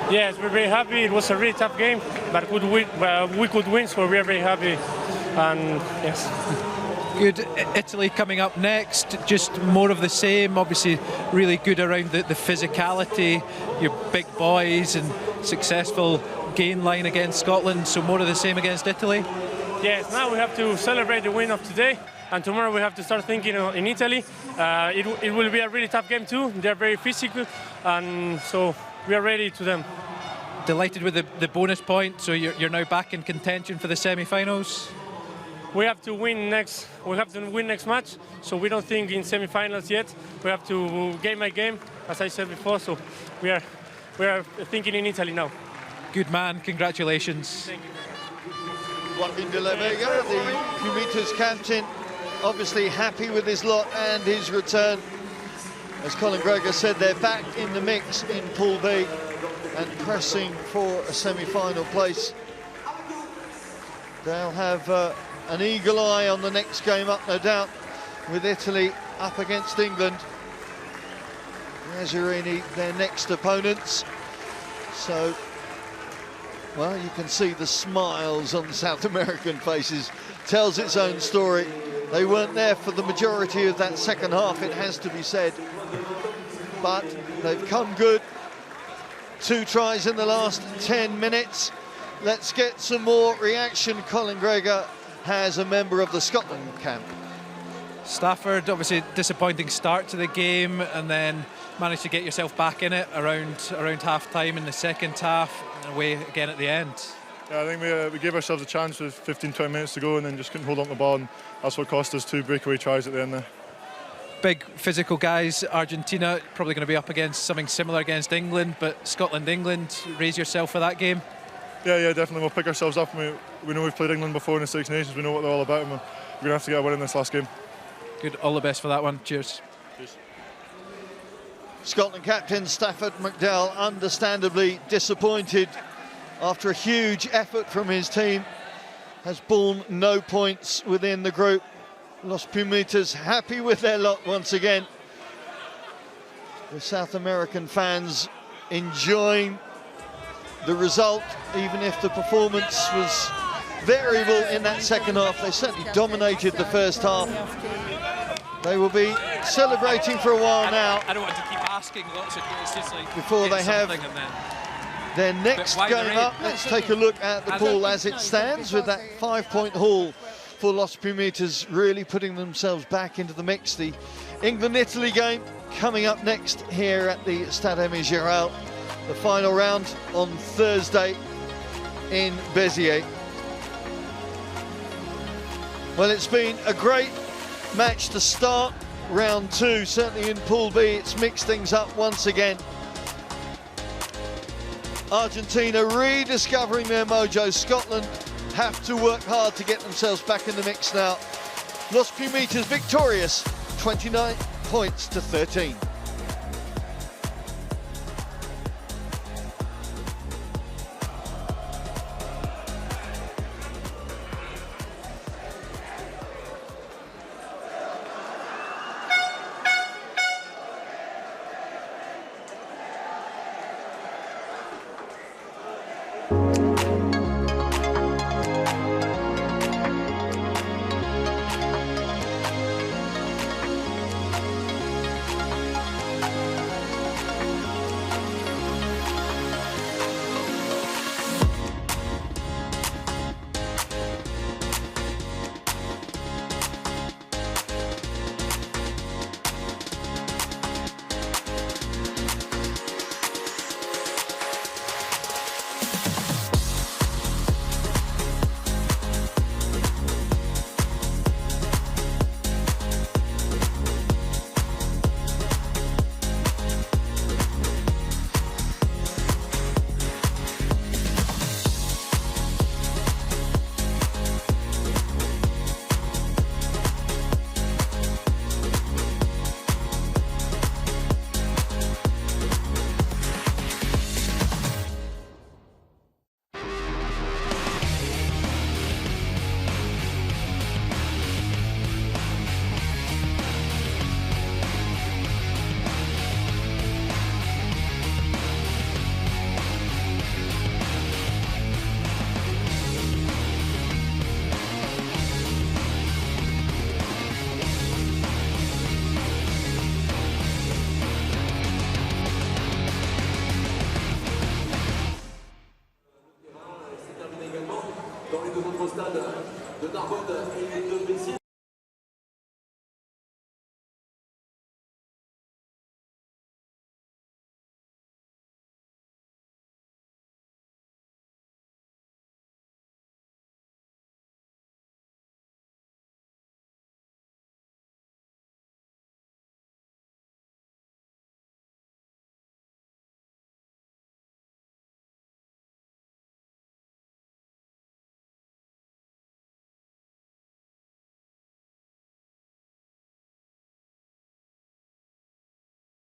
Yes, we're very happy. It was a really tough game, but we could win, so we are very happy. And yes. Good. Italy coming up next, just more of the same. Obviously really good around the physicality, your big boys, and successful gain line against Scotland, so more of the same against Italy. Yes, now we have to celebrate the win of today, and tomorrow we have to start thinking in Italy. It will be a really tough game too. They're very physical, and so we are ready to them. Delighted with the bonus point, so you're now back in contention for the semi-finals. We have to win next. We have to win next match, so we don't think in semi-finals yet. We have to game by game, as I said before. So we are thinking in Italy now. Good man. Congratulations. Thank you. Joaquin de la Vega, the Pumitas captain, obviously happy with his lot and his return. As Colin Gregor said, they're back in the mix in Pool B and pressing for a semi-final place. They'll have an eagle eye on the next game up, no doubt, with Italy up against England. Lazzarini, their next opponents. So, well, you can see the smiles on the South American faces. Tells its own story. They weren't there for the majority of that second half, it has to be said. But they've come good. 2 tries in the last 10 minutes. Let's get some more reaction. Colin Gregor has a member of the Scotland camp. Stafford, obviously disappointing start to the game, and then managed to get yourself back in it around half-time in the second half, and away again at the end. Yeah, I think we gave ourselves a chance with 15-20 minutes to go, and then just couldn't hold on to the ball, and that's what cost us 2 breakaway tries at the end there. Big physical guys. Argentina probably going to be up against something similar against England, but Scotland-England, raise yourself for that game? Yeah, definitely. We'll pick ourselves up. We know we've played England before in the Six Nations. We know what they're all about, and we're going to have to get a win in this last game. Good. All the best for that one. Cheers. Cheers. Scotland captain Stafford McDowell understandably disappointed after a huge effort from his team. Has borne no points within the group. Los Pumitas happy with their lot once again. The South American fans enjoying the result, even if the performance was variable in that second half. They certainly dominated the first half. They will be celebrating for a while now. I don't want to keep asking lots of questions like before they have their next game up. Let's take a look at the pool as it stands, with that 5-point haul for Los Pumitas really putting themselves back into the mix. The England-Italy game coming up next here at the Stade Aimé Giral. The final round on Thursday in Béziers. Well, it's been a great match to start round two. Certainly in Pool B, it's mixed things up once again. Argentina rediscovering their mojo. Scotland have to work hard to get themselves back in the mix now. Los Pumitas victorious, 29 points to 13.